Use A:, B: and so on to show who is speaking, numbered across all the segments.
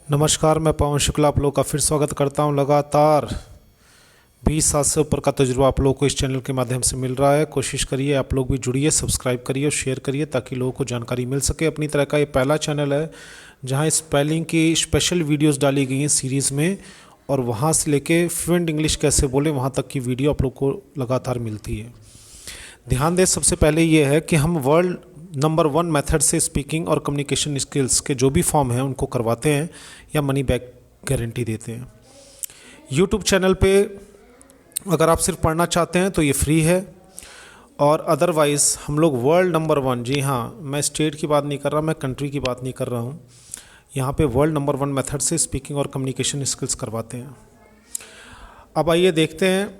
A: नमस्कार, मैं पवन शुक्ला आप लोग का फिर स्वागत करता हूं। लगातार 20 साल से ऊपर का तजुर्बा आप लोगों को इस चैनल के माध्यम से मिल रहा है। कोशिश करिए आप लोग भी जुड़िए, सब्सक्राइब करिए और शेयर करिए ताकि लोगों को जानकारी मिल सके। अपनी तरह का ये पहला चैनल है जहां स्पेलिंग की स्पेशल वीडियोस डाली गई हैं सीरीज़ में, और वहां से लेके फ्लुएंट इंग्लिश कैसे बोले वहां तक की वीडियो आप लोग को लगातार मिलती है। ध्यान दें, सबसे पहले ये है कि हम वर्ल्ड नंबर 1 मेथड से स्पीकिंग और कम्युनिकेशन स्किल्स के जो भी फॉर्म हैं उनको करवाते हैं या मनी बैक गारंटी देते हैं। यूट्यूब चैनल पे अगर आप सिर्फ पढ़ना चाहते हैं तो ये फ्री है, और अदरवाइज़ हम लोग वर्ल्ड नंबर 1, जी हाँ, मैं स्टेट की बात नहीं कर रहा, मैं कंट्री की बात नहीं कर रहा हूँ, यहाँ पे वर्ल्ड नंबर 1 मेथड से स्पीकिंग और कम्युनिकेशन स्किल्स करवाते हैं। अब आइए देखते हैं।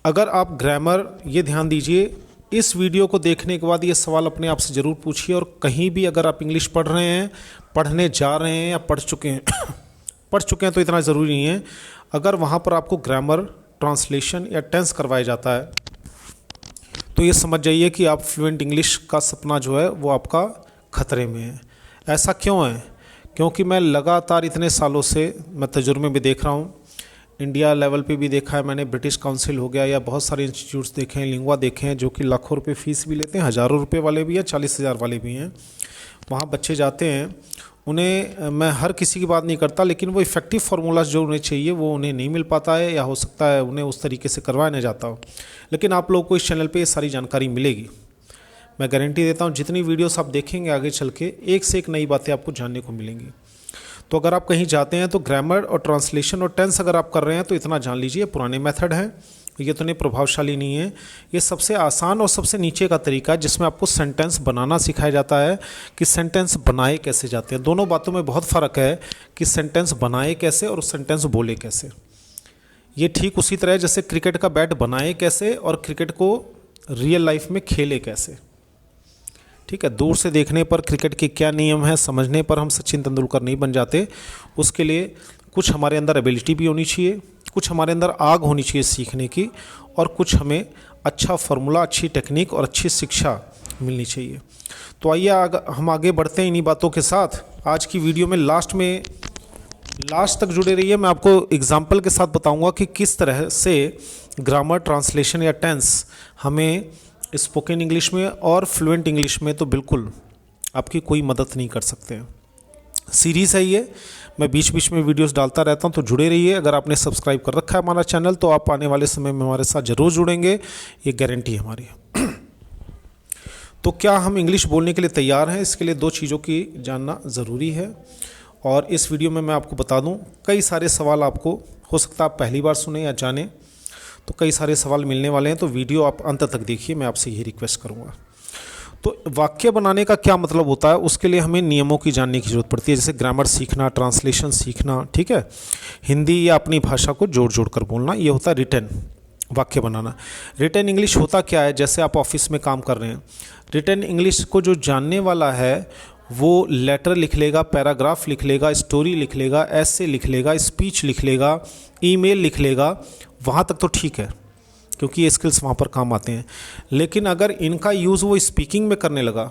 A: अगर आप ग्रामर, ये ध्यान दीजिए, इस वीडियो को देखने के बाद ये सवाल अपने आप से ज़रूर पूछिए, और कहीं भी अगर आप इंग्लिश पढ़ रहे हैं, पढ़ने जा रहे हैं या पढ़ चुके हैं पढ़ चुके हैं तो इतना ज़रूरी नहीं है, अगर वहाँ पर आपको ग्रामर, ट्रांसलेशन या टेंस करवाया जाता है तो ये समझ जाइए कि आप फ्लुएंट इंग्लिश का सपना जो है वो आपका खतरे में है। ऐसा क्यों है? क्योंकि मैं लगातार इतने सालों से मैं तजुर्बे में देख रहा हूँ, इंडिया लेवल पे भी देखा है मैंने, ब्रिटिश काउंसिल हो गया या बहुत सारे इंस्टीट्यूट्स देखे हैं, लिंगवा देखे हैं, जो कि लाखों रुपए फीस भी लेते हैं, हज़ारों रुपए वाले भी हैं, 40,000 वाले भी हैं। वहाँ बच्चे जाते हैं, उन्हें, मैं हर किसी की बात नहीं करता, लेकिन वो इफ़ेक्टिव फार्मूलाज जो उन्हें चाहिए वो उन्हें नहीं मिल पाता है, या हो सकता है उन्हें उस तरीके से करवाया नहीं जाता हो। लेकिन आप लोगों को इस चैनल पर ये सारी जानकारी मिलेगी, मैं गारंटी देता हूँ। जितनी वीडियोस आप देखेंगे आगे चल के, एक से एक नई बातें आपको जानने को मिलेंगी। तो अगर आप कहीं जाते हैं तो ग्रामर और ट्रांसलेशन और टेंस अगर आप कर रहे हैं तो इतना जान लीजिए, पुराने मेथड हैं, ये तो नहीं प्रभावशाली नहीं है। ये सबसे आसान और सबसे नीचे का तरीका है जिसमें आपको सेंटेंस बनाना सिखाया जाता है कि सेंटेंस बनाए कैसे जाते हैं। दोनों बातों में बहुत फ़र्क है कि सेंटेंस बनाए कैसे और सेंटेंस बोले कैसे। ये ठीक उसी तरह जैसे क्रिकेट का बैट बनाए कैसे और क्रिकेट को रियल लाइफ में खेले कैसे। ठीक है, दूर से देखने पर क्रिकेट के क्या नियम हैं, समझने पर हम सचिन तेंदुलकर नहीं बन जाते। उसके लिए कुछ हमारे अंदर एबिलिटी भी होनी चाहिए, कुछ हमारे अंदर आग होनी चाहिए सीखने की, और कुछ हमें अच्छा फार्मूला, अच्छी टेक्निक और अच्छी शिक्षा मिलनी चाहिए। तो आइए हम आगे बढ़ते हैं इन्हीं बातों के साथ। आज की वीडियो में लास्ट तक जुड़े रहिए। मैं आपको एग्जाम्पल के साथ बताऊँगा कि किस तरह से ग्रामर, ट्रांसलेशन या टेंस हमें स्पोकन इंग्लिश में और फ्लुएंट इंग्लिश में तो बिल्कुल आपकी कोई मदद नहीं कर सकते हैं। सीरीज़ है ये, मैं बीच बीच में वीडियोस डालता रहता हूं, तो जुड़े रहिए। अगर आपने सब्सक्राइब कर रखा है हमारा चैनल तो आप आने वाले समय में हमारे साथ ज़रूर जुड़ेंगे, ये गारंटी है हमारी। तो क्या हम इंग्लिश बोलने के लिए तैयार हैं? इसके लिए 2 चीज़ों की जानना ज़रूरी है, और इस वीडियो में मैं आपको बता दूँ, कई सारे सवाल आपको हो सकता है आप पहली बार सुने या जाने, तो कई सारे सवाल मिलने वाले हैं, तो वीडियो आप अंत तक देखिए, मैं आपसे यही रिक्वेस्ट करूंगा। तो वाक्य बनाने का क्या मतलब होता है, उसके लिए हमें नियमों की जानने की ज़रूरत पड़ती है, जैसे ग्रामर सीखना, ट्रांसलेशन सीखना, ठीक है, हिंदी या अपनी भाषा को जोड़ जोड़ कर बोलना, ये होता है रिटन वाक्य बनाना। रिटन इंग्लिश होता क्या है? जैसे आप ऑफिस में काम कर रहे हैं, रिटन इंग्लिश को जो जानने वाला है वो लेटर लिख लेगा, पैराग्राफ लिख लेगा, स्टोरी लिख लेगा, ऐसे लिख लेगा, स्पीच लिख लेगा, ईमेल लिख लेगा, वहाँ तक तो ठीक है क्योंकि ये स्किल्स वहाँ पर काम आते हैं। लेकिन अगर इनका यूज़ वो स्पीकिंग में करने लगा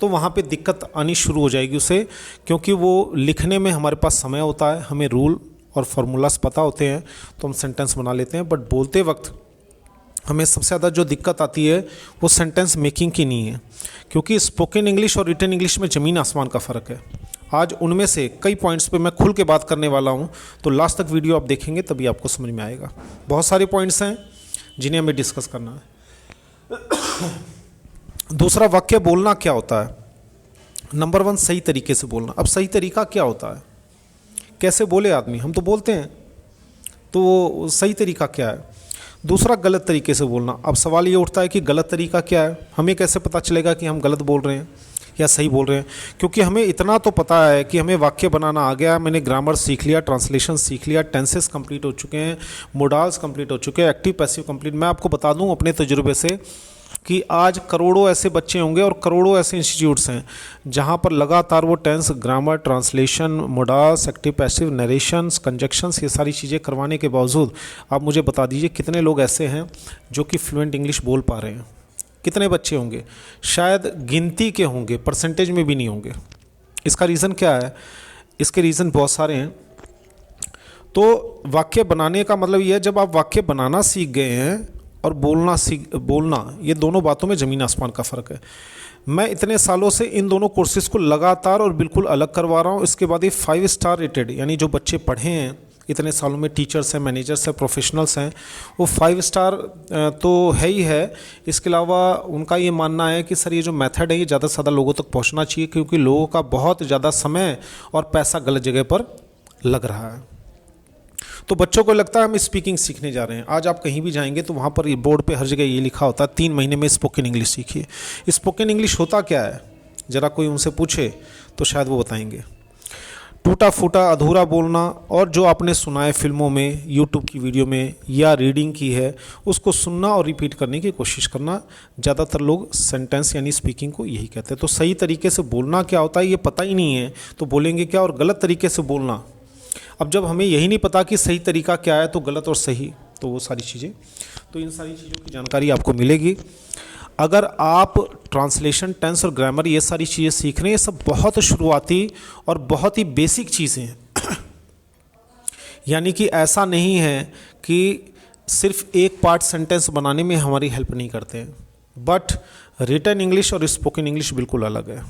A: तो वहाँ पे दिक्कत आनी शुरू हो जाएगी उसे, क्योंकि वो लिखने में हमारे पास समय होता है, हमें रूल और फार्मूलाज पता होते हैं तो हम सेंटेंस बना लेते हैं, बट बोलते वक्त हमें सबसे ज़्यादा जो दिक्कत आती है वो सेंटेंस मेकिंग की नहीं है, क्योंकि स्पोकन इंग्लिश और रिटन इंग्लिश में ज़मीन आसमान का फ़र्क है। आज उनमें से कई पॉइंट्स पे मैं खुल के बात करने वाला हूँ, तो लास्ट तक वीडियो आप देखेंगे तभी आपको समझ में आएगा। बहुत सारे पॉइंट्स हैं जिन्हें हमें डिस्कस करना है। दूसरा, वाक्य बोलना क्या होता है? नंबर 1, सही तरीके से बोलना। अब सही तरीका क्या होता है? कैसे बोले आदमी? हम तो बोलते हैं, तो वो सही तरीका क्या है? दूसरा, गलत तरीके से बोलना। अब सवाल ये उठता है कि गलत तरीका क्या है? हमें कैसे पता चलेगा कि हम गलत बोल रहे हैं या सही बोल रहे हैं? क्योंकि हमें इतना तो पता है कि हमें वाक्य बनाना आ गया, मैंने ग्रामर सीख लिया, ट्रांसलेशन सीख लिया, टेंसेस कंप्लीट हो चुके हैं, मोडाल्स कंप्लीट हो चुके हैं, एक्टिव पैसिव कंप्लीट। मैं आपको बता दूं अपने तजुर्बे से कि आज करोड़ों ऐसे बच्चे होंगे और करोड़ों ऐसे इंस्टीट्यूट्स हैं जहां पर लगातार वो tense, grammar, translation, modals, active passive, narrations, conjunctions, ये सारी चीज़ें करवाने के बावजूद आप मुझे बता दीजिए कितने लोग ऐसे हैं जो कि फ्लुएंट इंग्लिश बोल पा रहे हैं? कितने बच्चे होंगे? शायद गिनती के होंगे, परसेंटेज में भी नहीं होंगे। इसका रीज़न क्या है? इसके रीज़न बहुत सारे हैं। तो वाक्य बनाने का मतलब ये है, जब आप वाक्य बनाना सीख गए हैं और बोलना, ये दोनों बातों में ज़मीन आसमान का फ़र्क है। मैं इतने सालों से इन दोनों कोर्सेज़ को लगातार और बिल्कुल अलग करवा रहा हूँ। इसके बाद ये 5 स्टार रेटेड, यानी जो बच्चे पढ़े हैं इतने सालों में, टीचर्स हैं, मैनेजर्स हैं, प्रोफेशनल्स हैं, वो 5 स्टार तो है ही है। इसके अलावा उनका ये मानना है कि सर ये जो मेथड है ये ज़्यादा से ज़्यादा लोगों तक पहुँचना चाहिए, क्योंकि लोगों का बहुत ज़्यादा समय और पैसा गलत जगह पर लग रहा है। तो बच्चों को लगता है हम स्पीकिंग सीखने जा रहे हैं। आज आप कहीं भी जाएंगे तो वहाँ पर ये बोर्ड पे हर जगह ये लिखा होता है 3 महीने में स्पोकन इंग्लिश सीखिए। स्पोकन इंग्लिश होता क्या है, ज़रा कोई उनसे पूछे तो शायद वो बताएंगे। टूटा फूटा अधूरा बोलना, और जो आपने सुना है फिल्मों में, यूट्यूब की वीडियो में या रीडिंग की है, उसको सुनना और रिपीट करने की कोशिश करना। ज़्यादातर लोग सेंटेंस यानी स्पीकिंग को यही कहते हैं। तो सही तरीके से बोलना क्या होता है ये पता ही नहीं है तो बोलेंगे क्या, और गलत तरीके से बोलना, अब जब हमें यही नहीं पता कि सही तरीका क्या है तो गलत और सही, तो वो सारी चीज़ें, तो इन सारी चीज़ों की जानकारी आपको मिलेगी। अगर आप ट्रांसलेशन, टेंस और ग्रामर ये सारी चीज़ें सीख रहे हैं, ये सब बहुत शुरुआती और बहुत ही बेसिक चीज़ें हैं। यानी कि ऐसा नहीं है कि सिर्फ एक पार्ट सेंटेंस बनाने में हमारी हेल्प नहीं करते हैं, बट रिटन इंग्लिश और स्पोकन इंग्लिश बिल्कुल अलग है।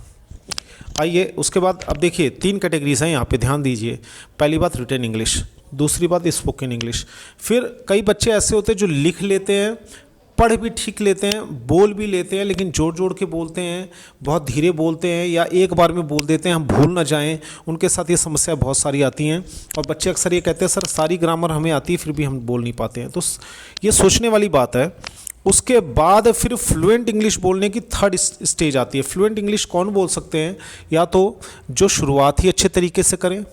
A: आइए उसके बाद अब देखिए 3 कैटेगरीज हैं यहाँ पे, ध्यान दीजिए। पहली बात रिटन इंग्लिश, दूसरी बात स्पोकन इंग्लिश। फिर कई बच्चे ऐसे होते हैं जो लिख लेते हैं, पढ़ भी ठीक लेते हैं, बोल भी लेते हैं, लेकिन जोड़ जोड़ के बोलते हैं, बहुत धीरे बोलते हैं या एक बार में बोल देते हैं, हम भूल ना जाएं। उनके साथ ये समस्या बहुत सारी आती हैं और बच्चे अक्सर ये कहते हैं सर सारी ग्रामर हमें आती है फिर भी हम बोल नहीं पाते हैं। तो ये सोचने वाली बात है। उसके बाद फिर फ्लुएंट इंग्लिश बोलने की 3rd स्टेज आती है। फ्लुएंट इंग्लिश कौन बोल सकते हैं, या तो जो शुरुआत ही अच्छे तरीके से करें,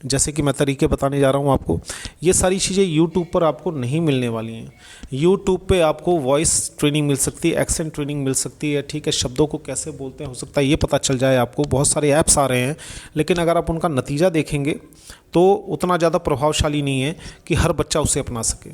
A: जैसे कि मैं तरीके बताने जा रहा हूँ आपको। ये सारी चीज़ें यूट्यूब पर आपको नहीं मिलने वाली हैं। यूट्यूब पे आपको वॉइस ट्रेनिंग मिल सकती है, एक्सेंट ट्रेनिंग मिल सकती है, ठीक है, शब्दों को कैसे बोलते हैं हो सकता है ये पता चल जाए आपको। बहुत सारे ऐप्स आ रहे हैं, लेकिन अगर आप उनका नतीजा देखेंगे तो उतना ज़्यादा प्रभावशाली नहीं है कि हर बच्चा उसे अपना सके।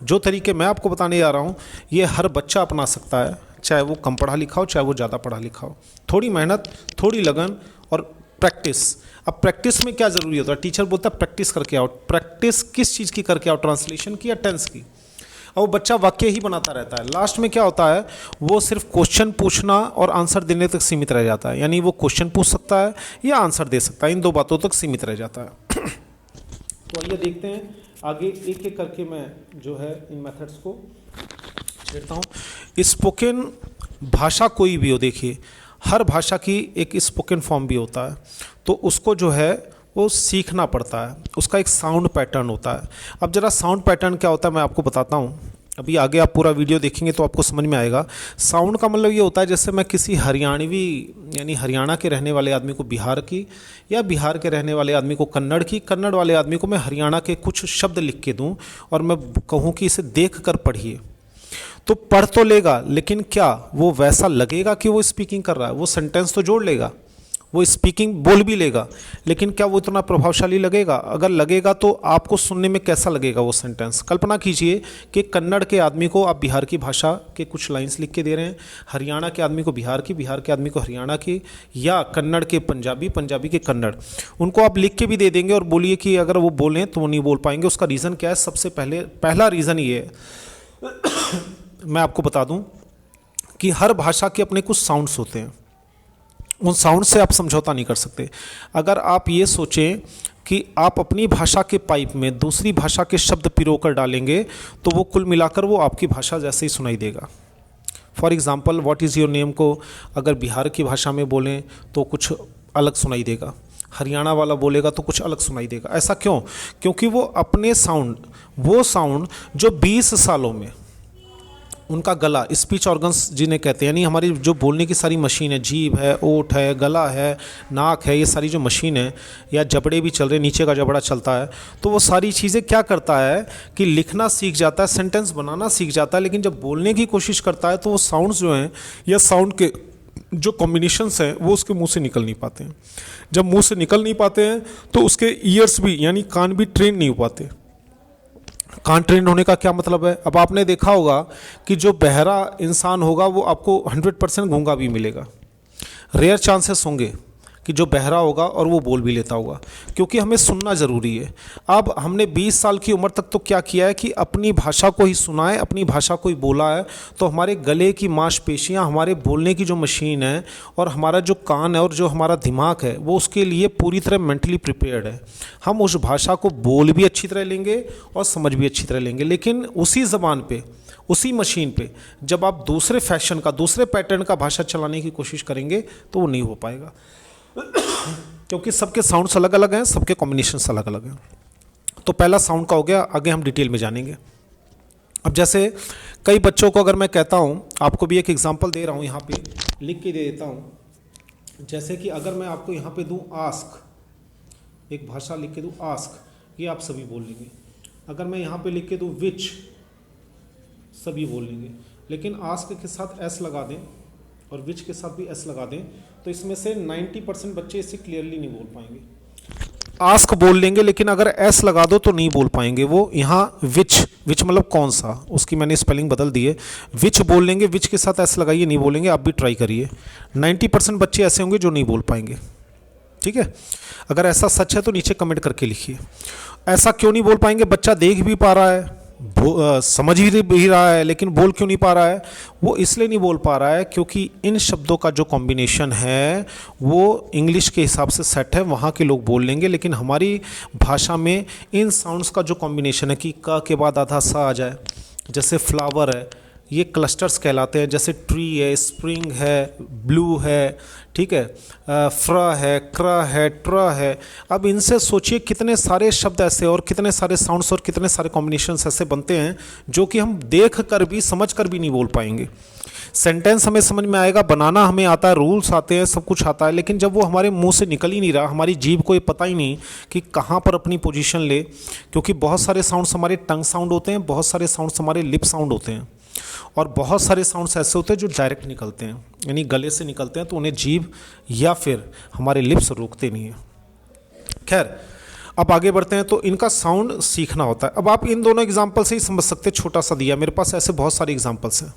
A: जो तरीके मैं आपको बताने जा रहा हूँ ये हर बच्चा अपना सकता है, चाहे वो कम पढ़ा लिखा हो, चाहे वो ज़्यादा पढ़ा लिखा हो। थोड़ी मेहनत, थोड़ी लगन और प्रैक्टिस। अब प्रैक्टिस में क्या ज़रूरी होता है, टीचर बोलता है प्रैक्टिस करके आओ। प्रैक्टिस किस चीज़ की करके आओ, ट्रांसलेशन की या टेंस की? और वो बच्चा वाक्य ही बनाता रहता है। लास्ट में क्या होता है, वो सिर्फ क्वेश्चन पूछना और आंसर देने तक सीमित रह जाता है। यानी वो क्वेश्चन पूछ सकता है या आंसर दे सकता है, इन 2 बातों तक सीमित रह जाता है। तो आइए देखते हैं आगे, एक एक करके मैं जो है इन मेथड्स को छेड़ता हूँ। स्पोकन भाषा कोई भी हो, देखिए हर भाषा की एक स्पोकन फॉर्म भी होता है, तो उसको जो है वो सीखना पड़ता है। उसका एक साउंड पैटर्न होता है। अब ज़रा साउंड पैटर्न क्या होता है मैं आपको बताता हूँ। अभी आगे आप पूरा वीडियो देखेंगे तो आपको समझ में आएगा। साउंड का मतलब ये होता है जैसे मैं किसी हरियाणवी यानी हरियाणा के रहने वाले आदमी को बिहार की, या बिहार के रहने वाले आदमी को कन्नड़ की, कन्नड़ वाले आदमी को मैं हरियाणा के कुछ शब्द लिख के दूं और मैं कहूं कि इसे देख कर पढ़िए, तो पढ़ तो लेगा, लेकिन क्या वो वैसा लगेगा कि वो स्पीकिंग कर रहा है? वो सेंटेंस तो जोड़ लेगा, वो स्पीकिंग बोल भी लेगा, लेकिन क्या वो इतना प्रभावशाली लगेगा? अगर लगेगा तो आपको सुनने में कैसा लगेगा वो सेंटेंस? कल्पना कीजिए कि कन्नड़ के आदमी को आप बिहार की भाषा के कुछ लाइंस लिख के दे रहे हैं, हरियाणा के आदमी को बिहार की, बिहार के आदमी को हरियाणा की, या कन्नड़ के पंजाबी, पंजाबी के कन्नड़। उनको आप लिख के भी दे देंगे और बोलिए कि अगर वो बोलें तो वो नहीं बोल पाएंगे। उसका रीज़न क्या है? सबसे पहला रीज़न ये है मैं आपको बता दूं कि हर भाषा के अपने कुछ साउंड्स होते हैं, उन साउंड से आप समझौता नहीं कर सकते। अगर आप ये सोचें कि आप अपनी भाषा के पाइप में दूसरी भाषा के शब्द पिरो कर डालेंगे तो वो कुल मिलाकर वो आपकी भाषा जैसे ही सुनाई देगा। For example what is your name को अगर बिहार की भाषा में बोलें तो कुछ अलग सुनाई देगा, हरियाणा वाला बोलेगा तो कुछ अलग सुनाई देगा। ऐसा क्यों? क्योंकि वो अपने साउंड, वो साउंड जो 20 सालों में उनका गला, स्पीच ऑर्गन्स जिन्हें कहते हैं, यानी हमारी जो बोलने की सारी मशीन है, जीभ है, ओठ है, गला है, नाक है, ये सारी जो मशीन है, या जबड़े भी चल रहे, नीचे का जबड़ा चलता है, तो वो सारी चीज़ें क्या करता है कि लिखना सीख जाता है, सेंटेंस बनाना सीख जाता है, लेकिन जब बोलने की कोशिश करता है तो वो साउंड्स जो हैं या साउंड के जो कॉम्बिनेशंस हैं वो उसके मुंह से निकल नहीं पाते हैं। जब मुंह से निकल नहीं पाते हैं तो उसके ईयर्स भी यानी कान भी ट्रेन नहीं हो पाते। कान ट्रेन होने का क्या मतलब है? अब आपने देखा होगा कि जो बहरा इंसान होगा वो आपको 100% गूंगा भी मिलेगा। रेयर चांसेस होंगे कि जो बहरा होगा और वो बोल भी लेता होगा, क्योंकि हमें सुनना ज़रूरी है। अब हमने 20 साल की उम्र तक तो क्या किया है कि अपनी भाषा को ही सुना है, अपनी भाषा को ही बोला है, तो हमारे गले की मांसपेशियां, हमारे बोलने की जो मशीन है और हमारा जो कान है और जो हमारा दिमाग है वो उसके लिए पूरी तरह मेंटली प्रिपेयर्ड है। हम उस भाषा को बोल भी अच्छी तरह लेंगे और समझ भी अच्छी तरह लेंगे, लेकिन उसी ज़बान पे, उसी मशीन पे जब आप दूसरे फैशन का, दूसरे पैटर्न का भाषा चलाने की कोशिश करेंगे तो वो नहीं हो पाएगा क्योंकि सबके साउंड्स अलग अलग हैं, सबके कॉम्बिनेशंस अलग अलग हैं। तो पहला साउंड का हो गया, आगे हम डिटेल में जानेंगे। अब जैसे कई बच्चों को अगर मैं कहता हूँ, आपको भी एक एग्जांपल दे रहा हूँ, यहाँ पे लिख के दे देता हूँ। जैसे कि अगर मैं आपको यहाँ पे दूँ आस्क, एक भाषा लिख के दूँ आस्क, ये आप सभी बोल लेंगे। अगर मैं यहाँ पे लिख के दूँ विच, सभी बोल लेंगे। लेकिन आस्क के साथ एस लगा दें और विच के साथ भी एस लगा दें तो इसमें से 90% बच्चे इसे क्लियरली नहीं बोल पाएंगे। आस्क बोल लेंगे लेकिन अगर एस लगा दो तो नहीं बोल पाएंगे वो। यहाँ विच, विच मतलब कौन सा, उसकी मैंने स्पेलिंग बदल दी है। विच बोल लेंगे, विच के साथ एस लगाइए, नहीं बोलेंगे। आप भी ट्राई करिए। 90% बच्चे ऐसे होंगे जो नहीं बोल पाएंगे। ठीक है, अगर ऐसा सच है तो नीचे कमेंट करके लिखिए। ऐसा क्यों नहीं बोल पाएंगे? बच्चा देख भी पा रहा है, समझ भी रहा है, लेकिन बोल क्यों नहीं पा रहा है? वो इसलिए नहीं बोल पा रहा है क्योंकि इन शब्दों का जो कॉम्बिनेशन है वो इंग्लिश के हिसाब से सेट है, वहाँ के लोग बोल लेंगे। लेकिन हमारी भाषा में इन साउंड्स का जो कॉम्बिनेशन है कि क के बाद आधा सा आ जाए, जैसे फ्लावर है, ये क्लस्टर्स कहलाते हैं। जैसे ट्री है, स्प्रिंग है, ब्लू है, ठीक है, फ्र है, क्र है, ट्र है। अब इनसे सोचिए कितने सारे शब्द ऐसे और कितने सारे साउंड्स और कितने सारे कॉम्बिनेशंस ऐसे बनते हैं जो कि हम देख कर भी, समझ कर भी नहीं बोल पाएंगे। सेंटेंस हमें समझ में आएगा, बनाना हमें आता है, रूल्स आते हैं, सब कुछ आता है, लेकिन जब वो हमारे मुंह से निकल ही नहीं रहा, हमारी जीभ को ये पता ही नहीं कि कहाँ पर अपनी पोजीशन ले। क्योंकि बहुत सारे साउंड्स हमारे टंग साउंड होते हैं, बहुत सारे साउंड्स हमारे लिप साउंड होते हैं और बहुत सारे साउंड्स ऐसे होते हैं जो डायरेक्ट निकलते हैं, यानी गले से निकलते हैं, तो उन्हें जीभ या फिर हमारे लिप्स रोकते नहीं हैं। खैर, अब आगे बढ़ते हैं। तो इनका साउंड सीखना होता है। अब आप इन दोनों एग्जाम्पल से ही समझ सकते हैं। छोटा सा दिया, मेरे पास ऐसे बहुत सारे एग्जाम्पल्स हैं।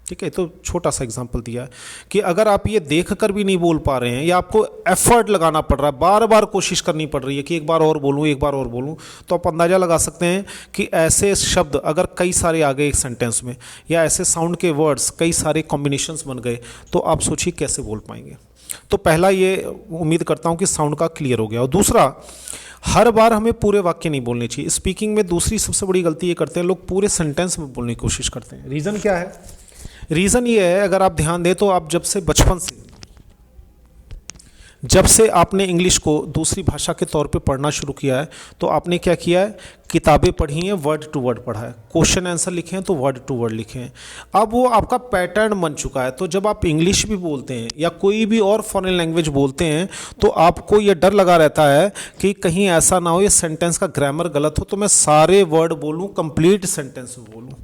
A: ठीक है, तो छोटा सा एग्जाम्पल दिया है कि अगर आप ये देख कर भी नहीं बोल पा रहे हैं या आपको एफर्ट लगाना पड़ रहा है, बार बार कोशिश करनी पड़ रही है कि एक बार और बोलूँ, एक बार और बोलूँ, तो आप अंदाज़ा लगा सकते हैं कि ऐसे शब्द अगर कई सारे आ गए एक सेंटेंस में, या ऐसे साउंड के वर्ड्स कई सारे कॉम्बिनेशंस बन गए, तो आप सोचिए कैसे बोल पाएंगे। तो पहला ये उम्मीद करता हूँ कि साउंड का क्लियर हो गया। और दूसरा, हर बार हमें पूरे वाक्य नहीं बोलने चाहिए। स्पीकिंग में दूसरी सबसे बड़ी गलती ये करते हैं लोग, पूरे सेंटेंस में बोलने की कोशिश करते हैं। रीज़न क्या है? रीज़न ये है, अगर आप ध्यान दें तो आप जब से बचपन से, जब से आपने इंग्लिश को दूसरी भाषा के तौर पे पढ़ना शुरू किया है, तो आपने क्या किया है? किताबें पढ़ी हैं, वर्ड टू वर्ड पढ़ा है, क्वेश्चन आंसर लिखे हैं तो वर्ड टू वर्ड लिखे हैं। अब वो आपका पैटर्न बन चुका है। तो जब आप इंग्लिश भी बोलते हैं या कोई भी और फॉरेन लैंग्वेज बोलते हैं तो आपको ये डर लगा रहता है कि कहीं ऐसा ना हो ये सेंटेंस का ग्रामर गलत हो, तो मैं सारे वर्ड बोलूँ, कंप्लीट सेंटेंस में बोलूँ।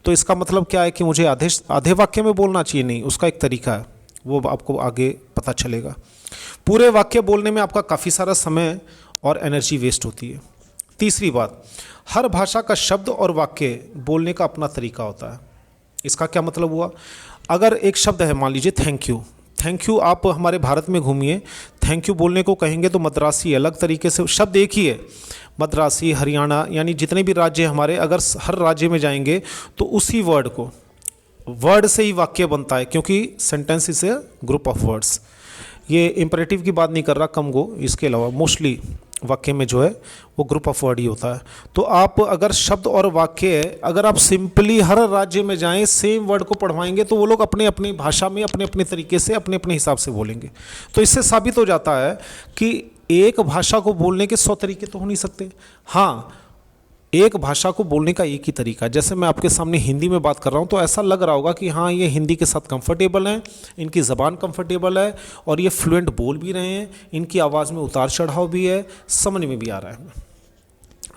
A: तो इसका मतलब क्या है कि मुझे आधे वाक्य में बोलना चाहिए? नहीं, उसका एक तरीका है, वो आपको आगे पता चलेगा। पूरे वाक्य बोलने में आपका काफ़ी सारा समय और एनर्जी वेस्ट होती है। तीसरी बात, हर भाषा का शब्द और वाक्य बोलने का अपना तरीका होता है। इसका क्या मतलब हुआ? अगर एक शब्द है, मान लीजिए थैंक यू। थैंक यू, आप हमारे भारत में घूमिए, थैंक यू बोलने को कहेंगे तो मद्रासी अलग तरीके से, शब्द एक ही है, मद्रासी, हरियाणा, यानी जितने भी राज्य हमारे, अगर हर राज्य में जाएंगे तो उसी वर्ड को, वर्ड से ही वाक्य बनता है, क्योंकि sentence is a group of words. ये इंपरेटिव की बात नहीं कर रहा, कम गो, इसके अलावा मोस्टली वाक्य में जो है वो ग्रुप ऑफ वर्ड ही होता है। तो आप अगर शब्द और वाक्य, अगर आप सिंपली हर राज्य में जाएं, सेम वर्ड को पढ़वाएंगे तो वो लोग अपने अपनी भाषा में अपने अपने तरीके से अपने अपने हिसाब से बोलेंगे। तो इससे साबित हो जाता है कि एक भाषा को बोलने के 100 तरीके तो हो नहीं सकते। हाँ, एक भाषा को बोलने का एक ही तरीका। जैसे मैं आपके सामने हिंदी में बात कर रहा हूँ तो ऐसा लग रहा होगा कि हाँ, ये हिंदी के साथ कंफर्टेबल हैं, इनकी ज़बान कंफर्टेबल है और ये फ्लुएंट बोल भी रहे हैं, इनकी आवाज़ में उतार चढ़ाव भी है, समझ में भी आ रहा है।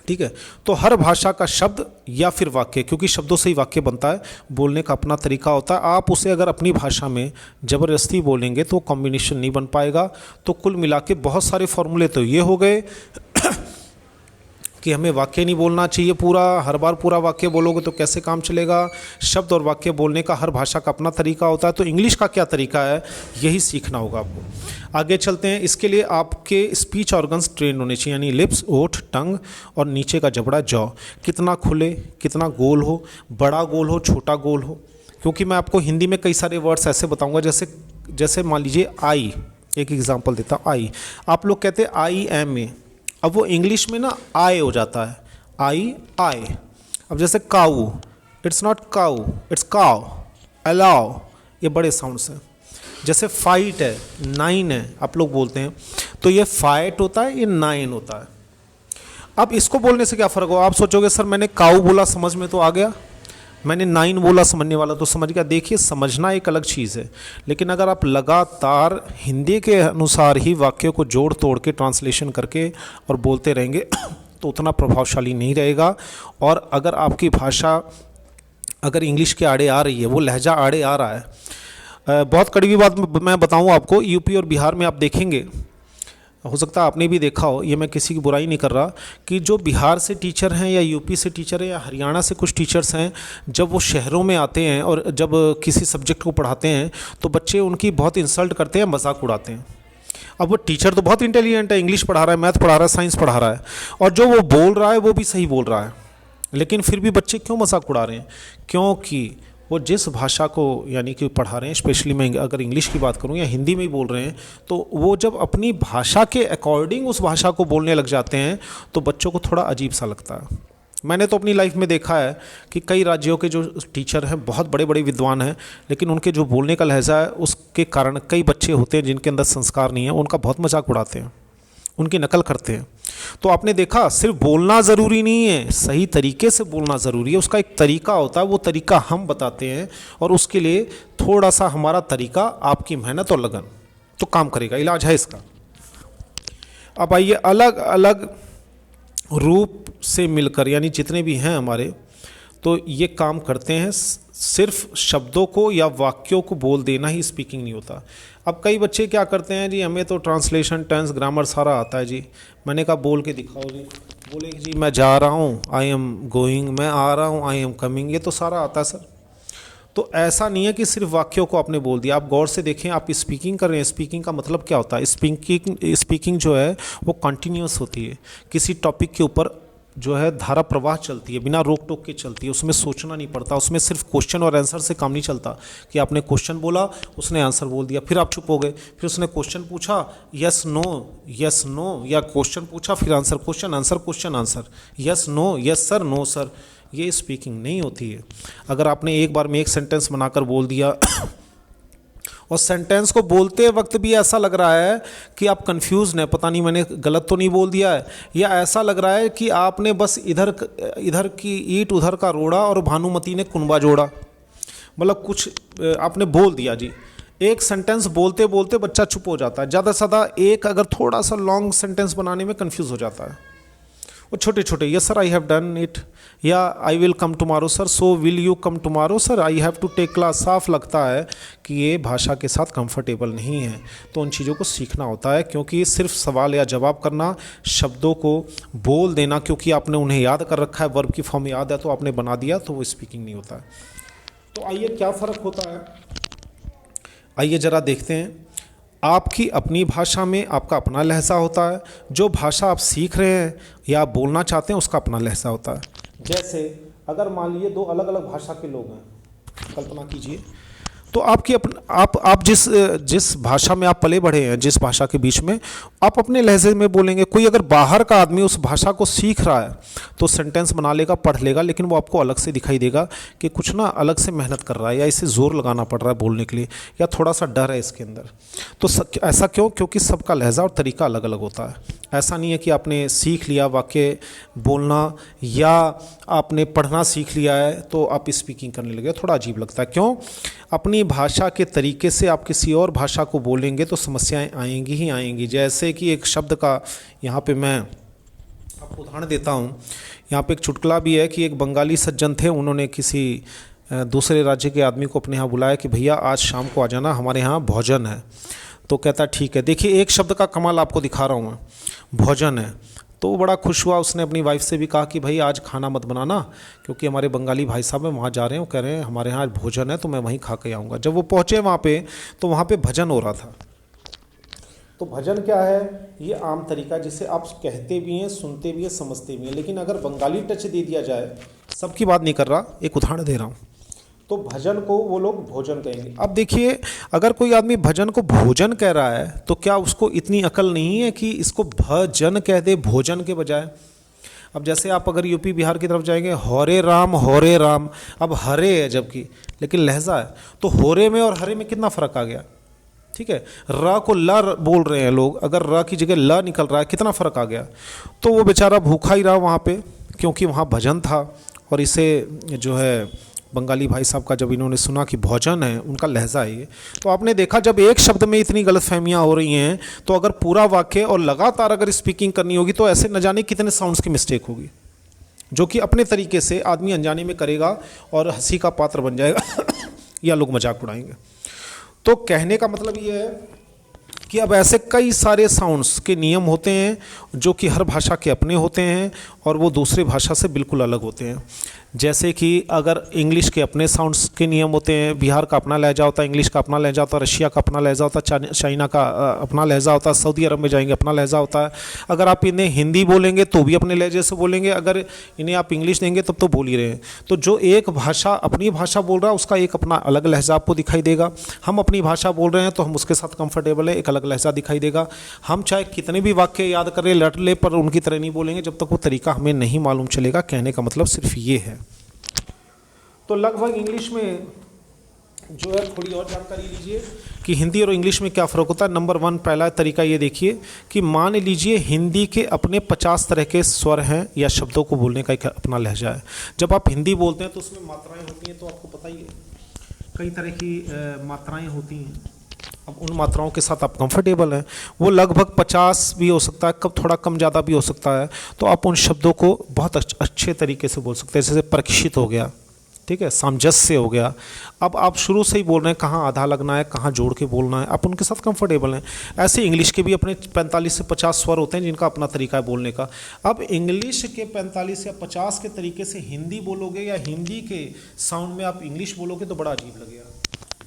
A: ठीक है, तो हर भाषा का शब्द या फिर वाक्य, क्योंकि शब्दों से ही वाक्य बनता है, बोलने का अपना तरीका होता है। आप उसे अगर अपनी भाषा में ज़बरदस्ती बोलेंगे तो कॉम्बिनेशन नहीं बन पाएगा। तो कुल मिला के बहुत सारे फॉर्मूले तो ये हो गए। कि हमें वाक्य नहीं बोलना चाहिए पूरा, हर बार पूरा वाक्य बोलोगे तो कैसे काम चलेगा। शब्द और वाक्य बोलने का हर भाषा का अपना तरीका होता है, तो इंग्लिश का क्या तरीका है यही सीखना होगा आपको। आगे चलते हैं। इसके लिए आपके स्पीच ऑर्गन्स ट्रेन होने चाहिए, यानी लिप्स, ओठ, टंग और नीचे का जबड़ा, जॉ कितना खुले, कितना गोल हो, बड़ा गोल हो, छोटा गोल हो। क्योंकि मैं आपको हिंदी में कई सारे वर्ड्स ऐसे बताऊंगा, जैसे मान लीजिए आई, एक एग्जांपल देता हूँ। आई, आप लोग कहते हैं आई एम ए, अब वो इंग्लिश में ना आय हो जाता है, आई आय। अब जैसे काऊ, इट्स नॉट काऊ, इट्स काव। अलाउ, ये बड़े साउंड से। जैसे फाइट है, नाइन है, आप लोग बोलते हैं, तो ये फाइट होता है, ये नाइन होता है। अब इसको बोलने से क्या फ़र्क होगा, आप सोचोगे सर मैंने काऊ बोला समझ में तो आ गया, मैंने नाइन बोला समझने वाला तो समझ गया। देखिए, समझना एक अलग चीज़ है, लेकिन अगर आप लगातार हिंदी के अनुसार ही वाक्यों को जोड़ तोड़ के ट्रांसलेशन करके और बोलते रहेंगे तो उतना प्रभावशाली नहीं रहेगा। और अगर आपकी भाषा अगर इंग्लिश के आड़े आ रही है, वो लहजा आड़े आ रहा है। बहुत कड़वी बात मैं बताऊँ आपको, यूपी और बिहार में आप देखेंगे, हो सकता है आपने भी देखा हो, ये मैं किसी की बुराई नहीं कर रहा, कि जो बिहार से टीचर हैं या यूपी से टीचर हैं या हरियाणा से कुछ टीचर्स हैं, जब वो शहरों में आते हैं और जब किसी सब्जेक्ट को पढ़ाते हैं तो बच्चे उनकी बहुत इंसल्ट करते हैं, मजाक उड़ाते हैं। अब वो टीचर तो बहुत इंटेलिजेंट है, इंग्लिश पढ़ा रहा है, मैथ पढ़ा रहा है, साइंस पढ़ा रहा है, और जो वो बोल रहा है वो भी सही बोल रहा है, लेकिन फिर भी बच्चे क्यों मजाक उड़ा रहे हैं? क्योंकि वो जिस भाषा को यानी कि पढ़ा रहे हैं, स्पेशली मैं अगर इंग्लिश की बात करूं या हिंदी में ही बोल रहे हैं, तो वो जब अपनी भाषा के अकॉर्डिंग उस भाषा को बोलने लग जाते हैं तो बच्चों को थोड़ा अजीब सा लगता है। मैंने तो अपनी लाइफ में देखा है कि कई राज्यों के जो टीचर हैं बहुत बड़े बड़े विद्वान हैं, लेकिन उनके जो बोलने का लहजा है उसके कारण कई बच्चे होते हैं जिनके अंदर संस्कार नहीं है, उनका बहुत मजाक उड़ाते हैं, उनकी नकल करते हैं। तो आपने देखा, सिर्फ बोलना ज़रूरी नहीं है, सही तरीके से बोलना ज़रूरी है। उसका एक तरीका होता है, वो तरीका हम बताते हैं, और उसके लिए थोड़ा सा हमारा तरीका, आपकी मेहनत और लगन तो काम करेगा, इलाज है इसका। अब आइए, अलग अलग रूप से मिलकर, यानी जितने भी हैं हमारे, तो ये काम करते हैं। सिर्फ शब्दों को या वाक्यों को बोल देना ही स्पीकिंग नहीं होता। अब कई बच्चे क्या करते हैं, जी हमें तो ट्रांसलेशन, टेंस, ग्रामर सारा आता है जी। मैंने कहा बोल के दिखाओ जी, बोले जी मैं जा रहा हूँ, आई एम गोइंग, मैं आ रहा हूँ, आई एम कमिंग, ये तो सारा आता है सर। तो ऐसा नहीं है कि सिर्फ वाक्यों को आपने बोल दिया। आप गौर से देखें, आप स्पीकिंग कर रहे हैं, स्पीकिंग का मतलब क्या होता है? स्पीकिंग जो है वो कंटिन्यूअस होती है, किसी टॉपिक के ऊपर जो है धारा प्रवाह चलती है, बिना रोक टोक के चलती है, उसमें सोचना नहीं पड़ता, उसमें सिर्फ क्वेश्चन और आंसर से काम नहीं चलता कि आपने क्वेश्चन बोला, उसने आंसर बोल दिया, फिर आप चुप हो गए, फिर उसने क्वेश्चन पूछा, यस नो, या क्वेश्चन पूछा फिर answer, question answer, question answer, yes no, yes sir, no sir. ये स्पीकिंग नहीं होती है। अगर आपने एक बार में एक सेंटेंस बनाकर बोल दिया और सेंटेंस को बोलते वक्त भी ऐसा लग रहा है कि आप कंफ्यूज हैं, पता नहीं मैंने गलत तो नहीं बोल दिया है, या ऐसा लग रहा है कि आपने बस इधर की ईंट उधर का रोड़ा और भानुमति ने कुनबा जोड़ा, मतलब कुछ आपने बोल दिया जी। एक सेंटेंस बोलते बोलते बच्चा चुप हो जाता है, ज़्यादा से ज़्यादा एक अगर थोड़ा सा लॉन्ग सेंटेंस बनाने में कंफ्यूज हो जाता है। वो छोटे छोटे, yes sir I have done it, या I will come tomorrow sir, so will you come tomorrow sir, I have to take class. साफ लगता है कि ये भाषा के साथ कंफर्टेबल नहीं है। तो उन चीज़ों को सीखना होता है, क्योंकि सिर्फ सवाल या जवाब करना, शब्दों को बोल देना क्योंकि आपने उन्हें याद कर रखा है, वर्ब की फॉर्म याद है तो आपने बना दिया, तो वो स्पीकिंग नहीं होता है। तो आइए क्या फ़र्क होता है, आइए ज़रा देखते हैं। आपकी अपनी भाषा में आपका अपना लहजा होता है, जो भाषा आप सीख रहे हैं या आप बोलना चाहते हैं उसका अपना लहजा होता है। जैसे अगर मान लीजिए दो अलग अलग भाषा के लोग हैं, कल्पना कीजिए, तो आपकी आप जिस भाषा में आप पले बढ़े हैं, जिस भाषा के बीच में, आप अपने लहजे में बोलेंगे। कोई अगर बाहर का आदमी उस भाषा को सीख रहा है तो सेंटेंस बना लेगा, पढ़ लेगा, लेकिन वो आपको अलग से दिखाई देगा कि कुछ ना अलग से मेहनत कर रहा है, या इसे ज़ोर लगाना पड़ रहा है बोलने के लिए, या थोड़ा सा डर है इसके अंदर। तो ऐसा क्यों? क्योंकि सबका लहजा और तरीका अलग अलग होता है। ऐसा नहीं है कि आपने सीख लिया वाक्य बोलना या आपने पढ़ना सीख लिया है तो आप स्पीकिंग करने लगे, थोड़ा अजीब लगता है। क्यों? अपनी भाषा के तरीके से आप किसी और भाषा को बोलेंगे तो समस्याएं आएंगी ही आएंगी। जैसे कि एक शब्द का यहाँ पे मैं आपको उदाहरण देता हूँ। यहाँ पे एक चुटकुला भी है कि एक बंगाली सज्जन थे, उन्होंने किसी दूसरे राज्य के आदमी को अपने यहाँ बुलाया कि भैया आज शाम को आ जाना, हमारे यहाँ भोजन है। तो कहता ठीक है। देखिए एक शब्द का कमाल आपको दिखा रहा हूँ मैं, भोजन है। तो वो बड़ा खुश हुआ, उसने अपनी वाइफ से भी कहा कि भाई आज खाना मत बनाना, क्योंकि हमारे बंगाली भाई साहब हैं वहाँ जा रहे हैं, वो कह रहे हैं हमारे यहाँ आज भोजन है तो मैं वहीं खा के आऊँगा। जब वो पहुँचे वहाँ पे तो वहाँ पे भजन हो रहा था। तो भजन क्या है, ये आम तरीका जिसे आप कहते भी हैं, सुनते भी हैं, समझते भी हैं, लेकिन अगर बंगाली टच दे दिया जाए, सबकी बात नहीं कर रहा, एक उदाहरण दे रहा हूँ, तो भजन को वो लोग भोजन कहेंगे। अब देखिए, अगर कोई आदमी भजन को भोजन कह रहा है तो क्या उसको इतनी अकल नहीं है कि इसको भजन कह दे भोजन के बजाय। अब जैसे आप अगर यूपी बिहार की तरफ जाएंगे, हरे राम, अब हरे है जबकि, लेकिन लहजा है, तो होरे में और हरे में कितना फ़र्क आ गया। ठीक है, र को ल बोल रहे हैं लोग, अगर र की जगह ल निकल रहा है, कितना फ़र्क आ गया। तो वो बेचारा भूखा ही रहा वहाँ पे, क्योंकि वहाँ भजन था। और इसे जो है बंगाली भाई साहब का जब इन्होंने सुना कि भोजन है, उनका लहजा है ये, तो आपने देखा जब एक शब्द में इतनी गलतफहमियां हो रही हैं, तो अगर पूरा वाक्य और लगातार अगर स्पीकिंग करनी होगी तो ऐसे न जाने कितने साउंड्स की मिस्टेक होगी, जो कि अपने तरीके से आदमी अनजाने में करेगा और हंसी का पात्र बन जाएगा या लोग मजाक उड़ाएंगे। तो कहने का मतलब ये है कि अब ऐसे कई सारे साउंड्स के नियम होते हैं जो कि हर भाषा के अपने होते हैं और वो दूसरे भाषा से बिल्कुल अलग होते हैं। जैसे कि अगर इंग्लिश के अपने साउंड्स के नियम होते हैं, बिहार का अपना लहजा होता है, इंग्लिश का अपना लहजा होता है, रशिया का अपना लहजा होता है, चाइना का अपना लहजा होता है, सऊदी अरब में जाएंगे अपना लहजा होता है। अगर आप इन्हें हिंदी बोलेंगे तो भी अपने लहजे से बोलेंगे, अगर इन्हें आप इंग्लिश देंगे तब तो बोल ही रहे हैं। तो जो एक भाषा अपनी भाषा बोल रहा है उसका एक अपना अलग लहजा आपको दिखाई देगा। हम अपनी भाषा बोल रहे हैं तो हम उसके साथ कंफर्टेबल है, एक अलग लहजा दिखाई देगा। हम चाहे कितने भी वाक्य याद करें लट ले, पर उनकी तरह नहीं बोलेंगे जब तक वो तरीका हमें नहीं मालूम चलेगा। कहने का मतलब सिर्फ ये है। तो लगभग इंग्लिश में जो है थोड़ी और जानकारी लीजिए कि हिंदी और इंग्लिश में क्या फ़र्क होता है। नंबर 1 पहला तरीका ये देखिए कि मान लीजिए हिंदी के अपने 50 तरह के स्वर हैं या शब्दों को बोलने का एक अपना लहजा है। जब आप हिंदी बोलते हैं तो उसमें मात्राएं होती हैं, तो आपको पता ही है कई तरह की मात्राएं होती हैं। अब उन मात्राओं के साथ आप कंफर्टेबल हैं, वो लगभग 50 भी हो सकता है, कब थोड़ा कम ज़्यादा भी हो सकता है। तो आप उन शब्दों को बहुत अच्छे तरीके से बोल सकते हैं, जैसे परीक्षित हो गया, ठीक है, सामंजस्य हो गया। अब आप शुरू से ही बोल रहे हैं कहाँ आधा लगना है, कहाँ जोड़ के बोलना है, आप उनके साथ कंफर्टेबल हैं। ऐसे इंग्लिश के भी अपने 45 से 50 स्वर होते हैं जिनका अपना तरीका है बोलने का। अब इंग्लिश के 45 या 50 के तरीके से हिंदी बोलोगे या हिंदी के साउंड में आप इंग्लिश बोलोगे तो बड़ा अजीब लगेगा।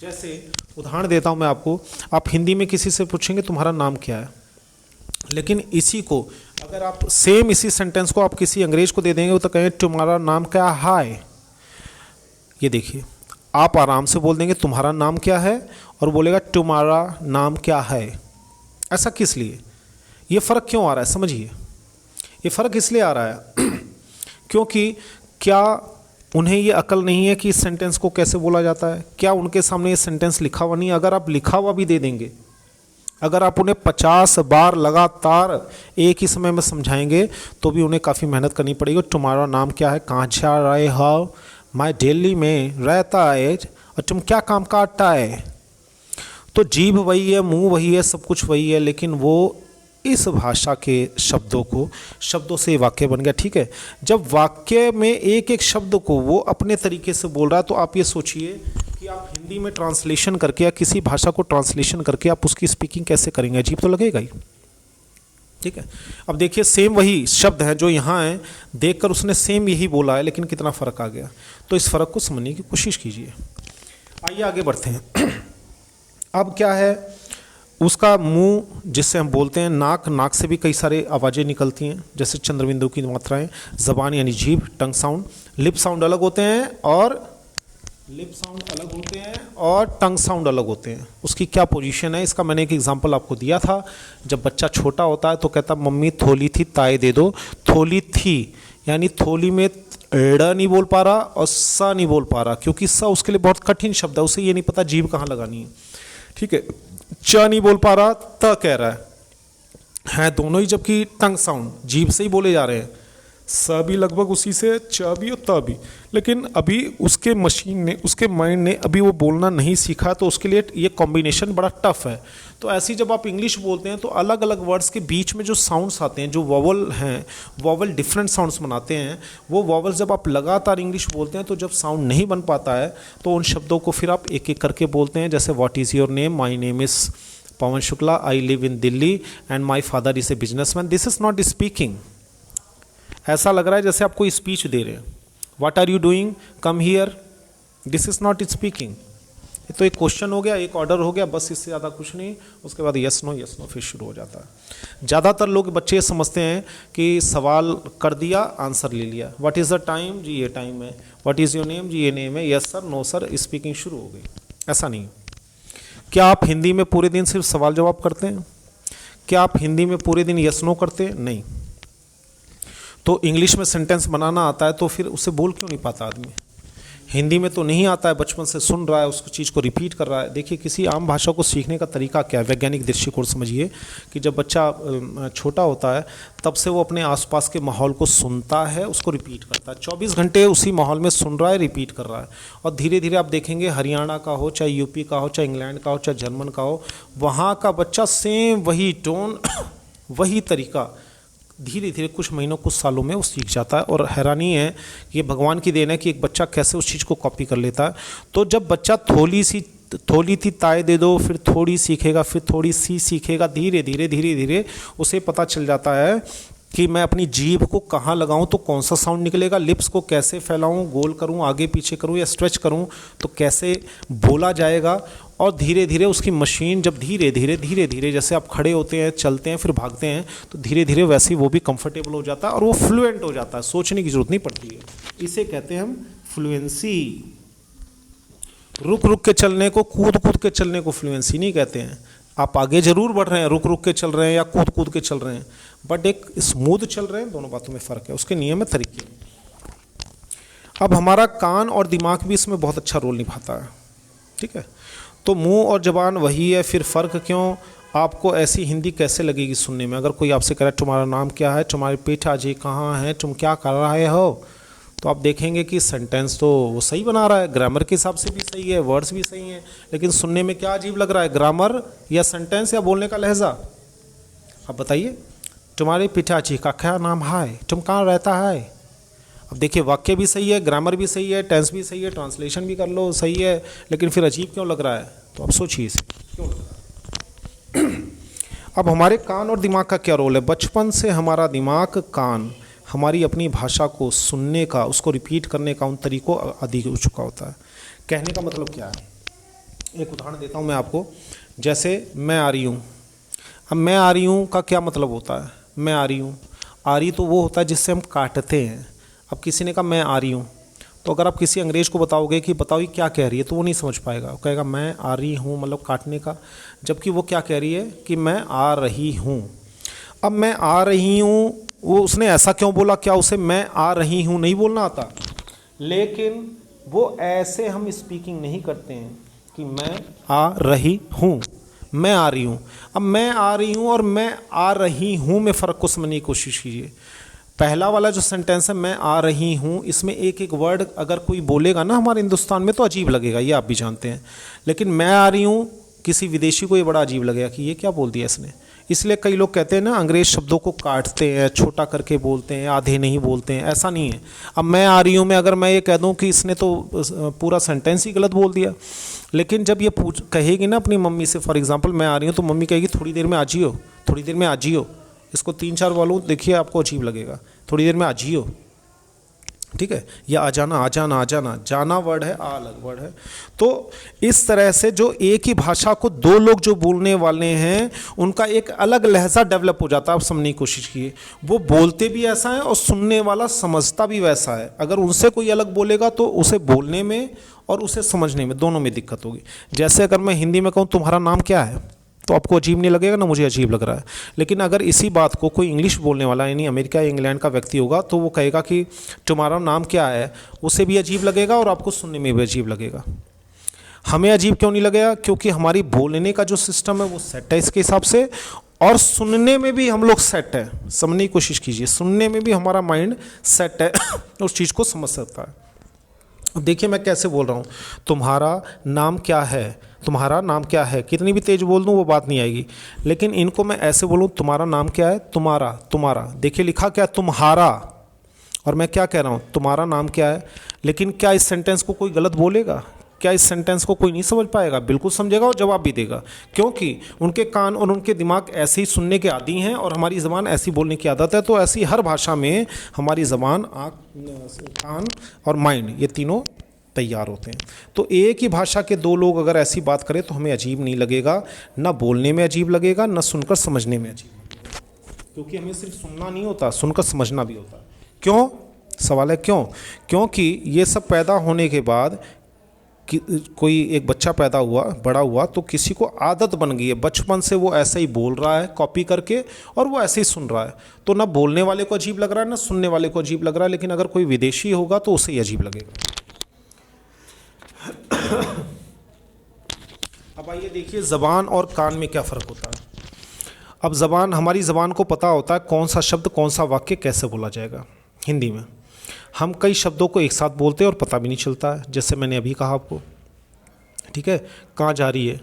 A: जैसे उदाहरण देता हूँ मैं आपको, आप हिंदी में किसी से पूछेंगे तुम्हारा नाम क्या है, लेकिन इसी को अगर आप सेम इसी सेंटेंस को आप किसी अंग्रेज को दे देंगे तो कहेंगे तुम्हारा नाम क्या है। ये देखिए, आप आराम से बोल देंगे तुम्हारा नाम क्या है और बोलेगा तुम्हारा नाम क्या है। ऐसा किस लिए, ये फ़र्क क्यों आ रहा है, समझिए। ये फ़र्क इसलिए आ रहा है क्योंकि क्या उन्हें ये अकल नहीं है कि इस सेंटेंस को कैसे बोला जाता है। क्या उनके सामने ये सेंटेंस लिखा हुआ नहीं है। अगर आप लिखा हुआ भी दे देंगे, अगर आप उन्हें 50 बार लगातार एक ही समय में समझाएंगे तो भी उन्हें काफ़ी मेहनत करनी पड़ेगी। तुम्हारा नाम क्या है, कहाँ जा रहे हो, मैं दिल्ली में रहता है, और तुम क्या काम काटता है। तो जीभ वही है, मुंह वही है, सब कुछ वही है, लेकिन वो इस भाषा के शब्दों से वाक्य बन गया। ठीक है, जब वाक्य में एक एक शब्द को वो अपने तरीके से बोल रहा है तो आप ये सोचिए कि आप हिंदी में ट्रांसलेशन करके या किसी भाषा को ट्रांसलेशन करके आप उसकी स्पीकिंग कैसे करेंगे, अजीब तो लगेगा ही। ठीक है, अब देखिए सेम वही शब्द हैं जो यहाँ हैं, देखकर उसने सेम यही बोला है, लेकिन कितना फ़र्क आ गया। तो इस फ़र्क को समझने की कोशिश कीजिए। आइए आगे बढ़ते हैं। अब क्या है, उसका मुंह जिससे हम बोलते हैं, नाक से भी कई सारे आवाज़ें निकलती हैं, जैसे चंद्रबिंदु की मात्राएं, ज़बान यानी जीभ, टंग साउंड, लिप साउंड अलग होते हैं और टंग साउंड अलग होते हैं। उसकी क्या पोजीशन है, इसका मैंने एक एग्जांपल आपको दिया था। जब बच्चा छोटा होता है तो कहता मम्मी थोली थी ताए दे दो। थोली थी यानी थोली में ड़ नहीं बोल पा रहा और सा नहीं बोल पा रहा, क्योंकि सा उसके लिए बहुत कठिन शब्द है, उसे ये नहीं पता जीभ कहाँ लगानी है। ठीक है, च नहीं बोल पा रहा, त कह रहा है दोनों ही, जबकि टंग साउंड जीभ से ही बोले जा रहे हैं। स भी लगभग उसी से, च भी और त भी, लेकिन अभी उसके मशीन ने, उसके माइंड ने अभी वो बोलना नहीं सीखा, तो उसके लिए ये कॉम्बिनेशन बड़ा टफ है। तो ऐसी जब आप इंग्लिश बोलते हैं तो अलग अलग वर्ड्स के बीच में जो साउंड्स आते हैं, जो वॉवल हैं, वॉवल डिफरेंट साउंड्स बनाते हैं। वो वॉवल जब आप लगातार इंग्लिश बोलते हैं तो जब साउंड नहीं बन पाता है तो उन शब्दों को फिर आप एक एक करके बोलते हैं। जैसे what is your name, my name is Pawan Shukla, I live in Delhi and my father is a businessman. This is not speaking, ऐसा लग रहा है जैसे आप कोई स्पीच दे रहे हैं। What are you doing, come here, this is not speaking. तो एक क्वेश्चन हो गया, एक ऑर्डर हो गया, बस इससे ज़्यादा कुछ नहीं। उसके बाद यस नो फिर शुरू हो जाता है। ज़्यादातर लोग बच्चे ये समझते हैं कि सवाल कर दिया, आंसर ले लिया। व्हाट इज़ द टाइम, जी ये टाइम है। व्हाट इज़ योर नेम, जी ये नेम है। Yes sir, no sir, speaking शुरू हो गई। ऐसा नहीं। क्या आप हिंदी में पूरे दिन सिर्फ सवाल जवाब करते हैं? क्या आप हिंदी में पूरे दिन यस नो करते हैं? नहीं। तो इंग्लिश में सेंटेंस बनाना आता है तो फिर उसे बोल क्यों नहीं पाता आदमी? हिंदी में तो नहीं आता है, बचपन से सुन रहा है, उसको चीज़ को रिपीट कर रहा है। देखिए, किसी आम भाषा को सीखने का तरीका क्या है, वैज्ञानिक दृष्टिकोण समझिए कि जब बच्चा छोटा होता है तब से वो अपने आसपास के माहौल को सुनता है, उसको रिपीट करता है। 24 घंटे उसी माहौल में सुन रहा है, रिपीट कर रहा है। और धीरे धीरे आप देखेंगे, हरियाणा का हो, चाहे यूपी का हो, चाहे इंग्लैंड का हो, चाहे जर्मन का हो, वहाँ का बच्चा सेम वही टोन वही तरीका धीरे धीरे कुछ महीनों कुछ सालों में वो सीख जाता है। और हैरानी है, ये भगवान की देन है कि एक बच्चा कैसे उस चीज़ को कॉपी कर लेता है। तो जब बच्चा थोड़ी सी ताय दे दो, फिर थोड़ी सीखेगा, फिर थोड़ी सी सीखेगा, धीरे धीरे उसे पता चल जाता है कि मैं अपनी जीभ को कहाँ लगाऊं तो कौन सा साउंड निकलेगा, लिप्स को कैसे फैलाऊं, गोल करूं, आगे पीछे करूं या स्ट्रेच करूं तो कैसे बोला जाएगा। और धीरे धीरे उसकी मशीन जब धीरे धीरे जैसे आप खड़े होते हैं, चलते हैं, फिर भागते हैं, तो धीरे धीरे वैसे ही वो भी कंफर्टेबल हो जाता है और वो फ्लुएंट हो जाता है, सोचने की जरूरत नहीं पड़ती है। इसे कहते हैं हम फ्लुएंसी। रुक रुक के चलने को, कूद कूद के चलने को फ्लुएंसी नहीं कहते हैं। आप आगे जरूर बढ़ रहे हैं, रुक रुक के चल रहे हैं या कूद कूद के चल रहे हैं, बट एक स्मूथ चल रहे हैं, दोनों बातों में फ़र्क है, उसके नियम है, तरीके। अब हमारा कान और दिमाग भी इसमें बहुत अच्छा रोल निभाता है, ठीक है। तो मुंह और जबान वही है, फिर फ़र्क क्यों? आपको ऐसी हिंदी कैसे लगेगी सुनने में? अगर कोई आपसे कह रहा है तुम्हारा नाम क्या है, तुम्हारे पिताजी कहाँ हैं, तुम क्या कर रहे हो, तो आप देखेंगे कि सेंटेंस तो वो सही बना रहा है, ग्रामर के हिसाब से भी सही है, वर्ड्स भी सही हैं, लेकिन सुनने में क्या अजीब लग रहा है, ग्रामर या सेंटेंस या बोलने का लहजा? अब बताइए, तुम्हारे पिताजी का क्या नाम है, तुम कहाँ रहता है। अब देखिए, वाक्य भी सही है, ग्रामर भी सही है, टेंस भी सही है, ट्रांसलेशन भी कर लो सही है, लेकिन फिर अजीब क्यों लग रहा है? तो आप सोचिए इसे क्यों लग रहा है। अब हमारे कान और दिमाग का क्या रोल है? बचपन से हमारा दिमाग, कान हमारी अपनी भाषा को सुनने का, उसको रिपीट करने का उन तरीकों अधिक हो चुका होता है। कहने का मतलब क्या है, एक उदाहरण देता हूँ मैं आपको। जैसे मैं आ रही हूँ। अब मैं आ रही हूँ का क्या मतलब होता है? मैं आ रही हूँ, आ रही तो वो होता है जिससे हम काटते हैं। अब किसी ने कहा मैं आ रही हूँ, तो अगर आप किसी अंग्रेज को बताओगे कि बताओ ये क्या कह रही है, तो वो नहीं समझ पाएगा, वो कहेगा मैं आ रही हूँ मतलब काटने का, जबकि वो क्या कह रही है कि मैं आ रही हूँ। अब मैं आ रही हूँ, वो उसने ऐसा क्यों बोला? क्या उसे मैं आ रही हूँ नहीं बोलना आता? लेकिन वो ऐसे हम स्पीकिंग नहीं करते हैं कि मैं आ रही हूँ, मैं आ रही हूँ। अब मैं आ रही हूँ और मैं आ रही हूँ में फ़र्क को समझने की कोशिश कीजिए। पहला वाला जो सेंटेंस है मैं आ रही हूँ, इसमें एक एक वर्ड अगर कोई बोलेगा ना हमारे हिंदुस्तान में तो अजीब लगेगा, ये आप भी जानते हैं। लेकिन मैं आ रही हूँ किसी विदेशी को ये बड़ा अजीब लगेगा कि ये क्या बोल दिया इसने। इसलिए कई लोग कहते हैं ना अंग्रेज शब्दों को काटते हैं, छोटा करके बोलते हैं, आधे नहीं बोलते हैं, ऐसा नहीं है। अब मैं आ रही हूँ में अगर मैं ये कह दूँ कि इसने तो पूरा सेंटेंस ही गलत बोल दिया। लेकिन जब ये कहेगी ना अपनी मम्मी से, फॉर एग्जांपल मैं आ रही हूँ, तो मम्मी कहेगी थोड़ी देर में आ जियो, थोड़ी देर में आ जियो। इसको 3-4 बोलूँ, देखिए आपको अजीब लगेगा, थोड़ी देर में आ जियो, ठीक है, या आ जाना, आ जाना, आ जाना, जाना वर्ड है, आ अलग वर्ड है। तो इस तरह से जो एक ही भाषा को दो लोग जो बोलने वाले हैं उनका एक अलग लहजा डेवलप हो जाता है। आप समझने की कोशिश कीजिए, वो बोलते भी ऐसा है और सुनने वाला समझता भी वैसा है। अगर उनसे कोई अलग बोलेगा तो उसे बोलने में और उसे समझने में दोनों में दिक्कत होगी। जैसे अगर मैं हिंदी में कहूँ तुम्हारा नाम क्या है, तो आपको अजीब नहीं लगेगा ना, मुझे अजीब लग रहा है। लेकिन अगर इसी बात को कोई इंग्लिश बोलने वाला यानी अमेरिका या इंग्लैंड का व्यक्ति होगा तो वो कहेगा कि तुम्हारा नाम क्या है, उसे भी अजीब लगेगा और आपको सुनने में भी अजीब लगेगा। हमें अजीब क्यों नहीं लगेगा? क्योंकि हमारी बोलने का जो सिस्टम है वो सेट है इसके हिसाब से, और सुनने में भी हम लोग सेट है। समझने की कोशिश कीजिए, सुनने में भी हमारा माइंड सेट है, उस चीज़ को समझ सकता है। अब देखिए मैं कैसे बोल रहा हूँ, तुम्हारा नाम क्या है, तुम्हारा नाम क्या है, कितनी भी तेज बोल दूँ वो बात नहीं आएगी। लेकिन इनको मैं ऐसे बोलूँ तुम्हारा नाम क्या है, तुम्हारा, तुम्हारा, देखिए लिखा क्या, तुम्हारा, और मैं क्या कह रहा हूँ, तुम्हारा नाम क्या है। लेकिन क्या इस सेंटेंस को कोई गलत बोलेगा? क्या इस सेंटेंस को कोई नहीं समझ पाएगा? बिल्कुल समझेगा और जवाब भी देगा, क्योंकि उनके कान और उनके दिमाग ऐसे ही सुनने के आदी हैं और हमारी ज़बान ऐसी बोलने की आदत है। तो ऐसी हर भाषा में हमारी ज़बान, आँख, कान और माइंड, ये तीनों तैयार होते हैं। तो एक ही भाषा के दो लोग अगर ऐसी बात करें तो हमें अजीब नहीं लगेगा, ना बोलने में अजीब लगेगा, ना सुनकर समझने में अजीब लगेगा, क्योंकि हमें सिर्फ सुनना नहीं होता, सुनकर समझना भी होता है। क्यों? सवाल है क्यों? क्योंकि ये सब पैदा होने के बाद कि कोई एक बच्चा पैदा हुआ, बड़ा हुआ, तो किसी को आदत बन गई है, बचपन से वो ऐसे ही बोल रहा है कॉपी करके और वो ऐसे ही सुन रहा है। तो ना बोलने वाले को अजीब लग रहा है, ना सुनने वाले को अजीब लग रहा है। लेकिन अगर कोई विदेशी होगा तो उसे ही अजीब लगेगा। अब आइए देखिए ज़बान और कान में क्या फ़र्क होता है। अब ज़बान, हमारी ज़बान को पता होता है कौन सा शब्द, कौन सा वाक्य कैसे बोला जाएगा। हिंदी में हम कई शब्दों को एक साथ बोलते हैं और पता भी नहीं चलता है, जैसे मैंने अभी कहा आपको, ठीक है। कहाँ जा रही है,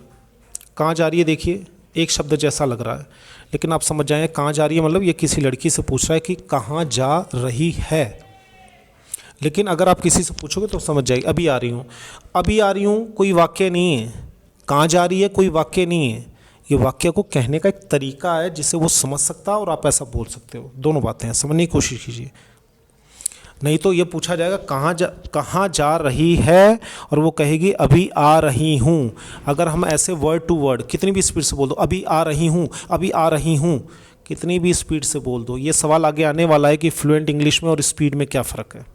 A: कहाँ जा रही है, देखिए एक शब्द जैसा लग रहा है, लेकिन आप समझ जाएं कहाँ जा रही है मतलब ये किसी लड़की से पूछ रहा है कि कहाँ जा रही है। लेकिन अगर आप किसी से पूछोगे तो समझ जाएगी, अभी आ रही हूँ। अभी आ रही हूँ कोई वाक्य नहीं है, कहाँ जा रही है कोई वाक्य नहीं है। ये वाक्य को कहने का एक तरीका है जिससे वो समझ सकता है और आप ऐसा बोल सकते हो। दोनों बातें हैं, समझने की कोशिश कीजिए। नहीं तो ये पूछा जाएगा कहाँ जा रही है और वो कहेगी अभी आ रही हूँ। अगर हम ऐसे वर्ड टू वर्ड कितनी भी स्पीड से बोल दो, अभी आ रही हूँ, अभी आ रही हूँ, कितनी भी स्पीड से बोल दो, ये सवाल आगे आने वाला है कि फ्लुएंट इंग्लिश में और स्पीड में क्या फ़र्क है।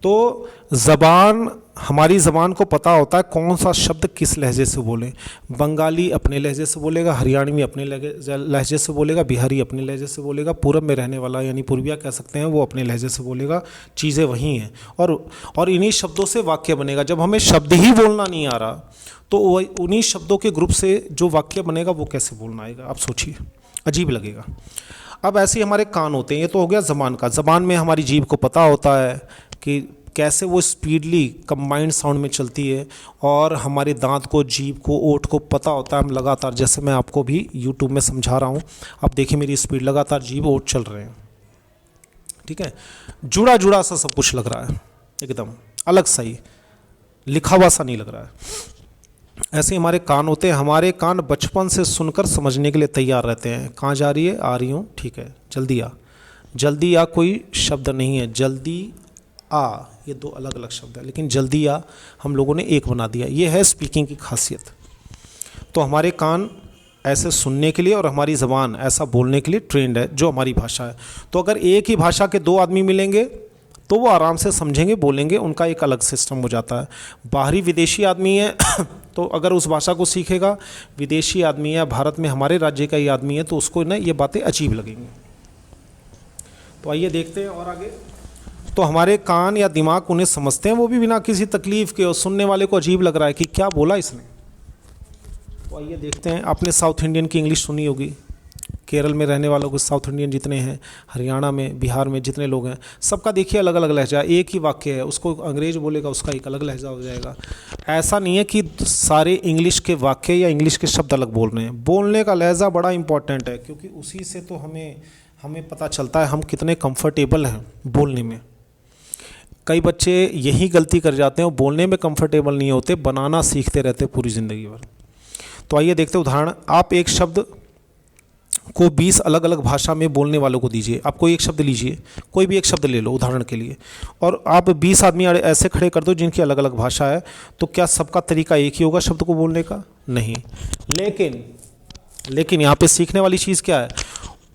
A: तो ज़बान, हमारी ज़बान को पता होता है कौन सा शब्द किस लहजे से बोलें। बंगाली अपने लहजे से बोलेगा, हरियाणवी अपने लहजे से बोलेगा, बिहारी अपने लहजे से बोलेगा, पूरब में रहने वाला यानी पूर्विया कह सकते हैं वो अपने लहजे से बोलेगा। चीज़ें वही हैं और इन्हीं शब्दों से वाक्य बनेगा। जब हमें शब्द ही बोलना नहीं आ रहा तो उन्हीं शब्दों के ग्रुप से जो वाक्य बनेगा वो कैसे बोलना आएगा, आप सोचिए, अजीब लगेगा। अब ऐसे ही हमारे कान होते हैं, ये तो हो गया ज़बान का। ज़बान में हमारी जीभ को पता होता है कि कैसे वो स्पीडली कंबाइंड साउंड में चलती है, और हमारे दांत को, जीभ को, ओठ को पता होता है। हम लगातार, जैसे मैं आपको भी यूट्यूब में समझा रहा हूँ, आप देखिए मेरी स्पीड, लगातार जीभ ओठ चल रहे हैं, ठीक है। जुड़ा जुड़ा सा सब कुछ लग रहा है, एकदम अलग सा ही, लिखा हुआ सा नहीं लग रहा है। ऐसे हमारे कान होते हैं। हमारे कान बचपन से सुनकर समझने के लिए तैयार रहते हैं। कहाँ जा रही है, आ रही हूँ, ठीक है, जल्दी आ। जल्दी आ कोई शब्द नहीं है, जल्दी आ ये दो अलग अलग शब्द है, लेकिन जल्दी आ हम लोगों ने एक बना दिया। ये है स्पीकिंग की खासियत। तो हमारे कान ऐसे सुनने के लिए और हमारी ज़बान ऐसा बोलने के लिए ट्रेंड है, जो हमारी भाषा है। तो अगर एक ही भाषा के दो आदमी मिलेंगे तो वो आराम से समझेंगे, बोलेंगे, उनका एक अलग सिस्टम हो जाता है। बाहरी विदेशी आदमी है तो अगर उस भाषा को सीखेगा, विदेशी आदमी है, भारत में हमारे राज्य का ही आदमी है, तो उसको ना ये बातें अजीब लगेंगी। तो आइए देखते हैं और आगे। तो हमारे कान या दिमाग उन्हें समझते हैं, वो भी बिना किसी तकलीफ़ के, और सुनने वाले को अजीब लग रहा है कि क्या बोला इसने। तो आइए देखते हैं। आपने साउथ इंडियन की इंग्लिश सुनी होगी, केरल में रहने वालों को, साउथ इंडियन जितने हैं, हरियाणा में, बिहार में जितने लोग हैं, सबका देखिए अलग अलग लहजा। एक ही वाक्य है, उसको अंग्रेज बोलेगा, उसका एक अलग लहजा हो जाएगा। ऐसा नहीं है कि सारे इंग्लिश के वाक्य या इंग्लिश के शब्द अलग बोल रहे हैं। बोलने का लहजा बड़ा इंपॉर्टेंट है, क्योंकि उसी से तो हमें पता चलता है हम कितने कंफर्टेबल हैं बोलने में। कई बच्चे यही गलती कर जाते हैं, वो बोलने में कंफर्टेबल नहीं होते, बनाना सीखते रहते पूरी ज़िंदगी भर। तो आइए देखते हैं उदाहरण। आप एक शब्द को 20 अलग अलग भाषा में बोलने वालों को दीजिए। आप कोई एक शब्द लीजिए, कोई भी एक शब्द ले लो उदाहरण के लिए, और आप 20 आदमी ऐसे खड़े कर दो जिनकी अलग अलग भाषा है। तो क्या सबका तरीका एक ही होगा शब्द को बोलने का? नहीं। लेकिन यहाँ पे सीखने वाली चीज़ क्या है,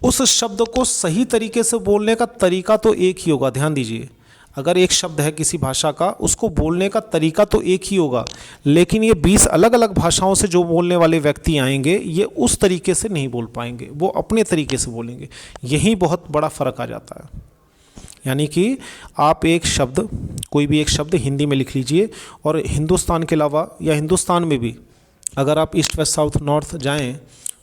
A: उस शब्द को सही तरीके से बोलने का तरीका तो एक ही होगा। ध्यान दीजिए, अगर एक शब्द है किसी भाषा का, उसको बोलने का तरीका तो एक ही होगा, लेकिन ये 20 अलग अलग भाषाओं से जो बोलने वाले व्यक्ति आएंगे, ये उस तरीके से नहीं बोल पाएंगे, वो अपने तरीके से बोलेंगे। यही बहुत बड़ा फ़र्क आ जाता है। यानी कि आप एक शब्द, कोई भी एक शब्द हिंदी में लिख लीजिए, और हिंदुस्तान के अलावा या हिंदुस्तान में भी अगर आप ईस्ट वेस्ट साउथ नॉर्थ जाएँ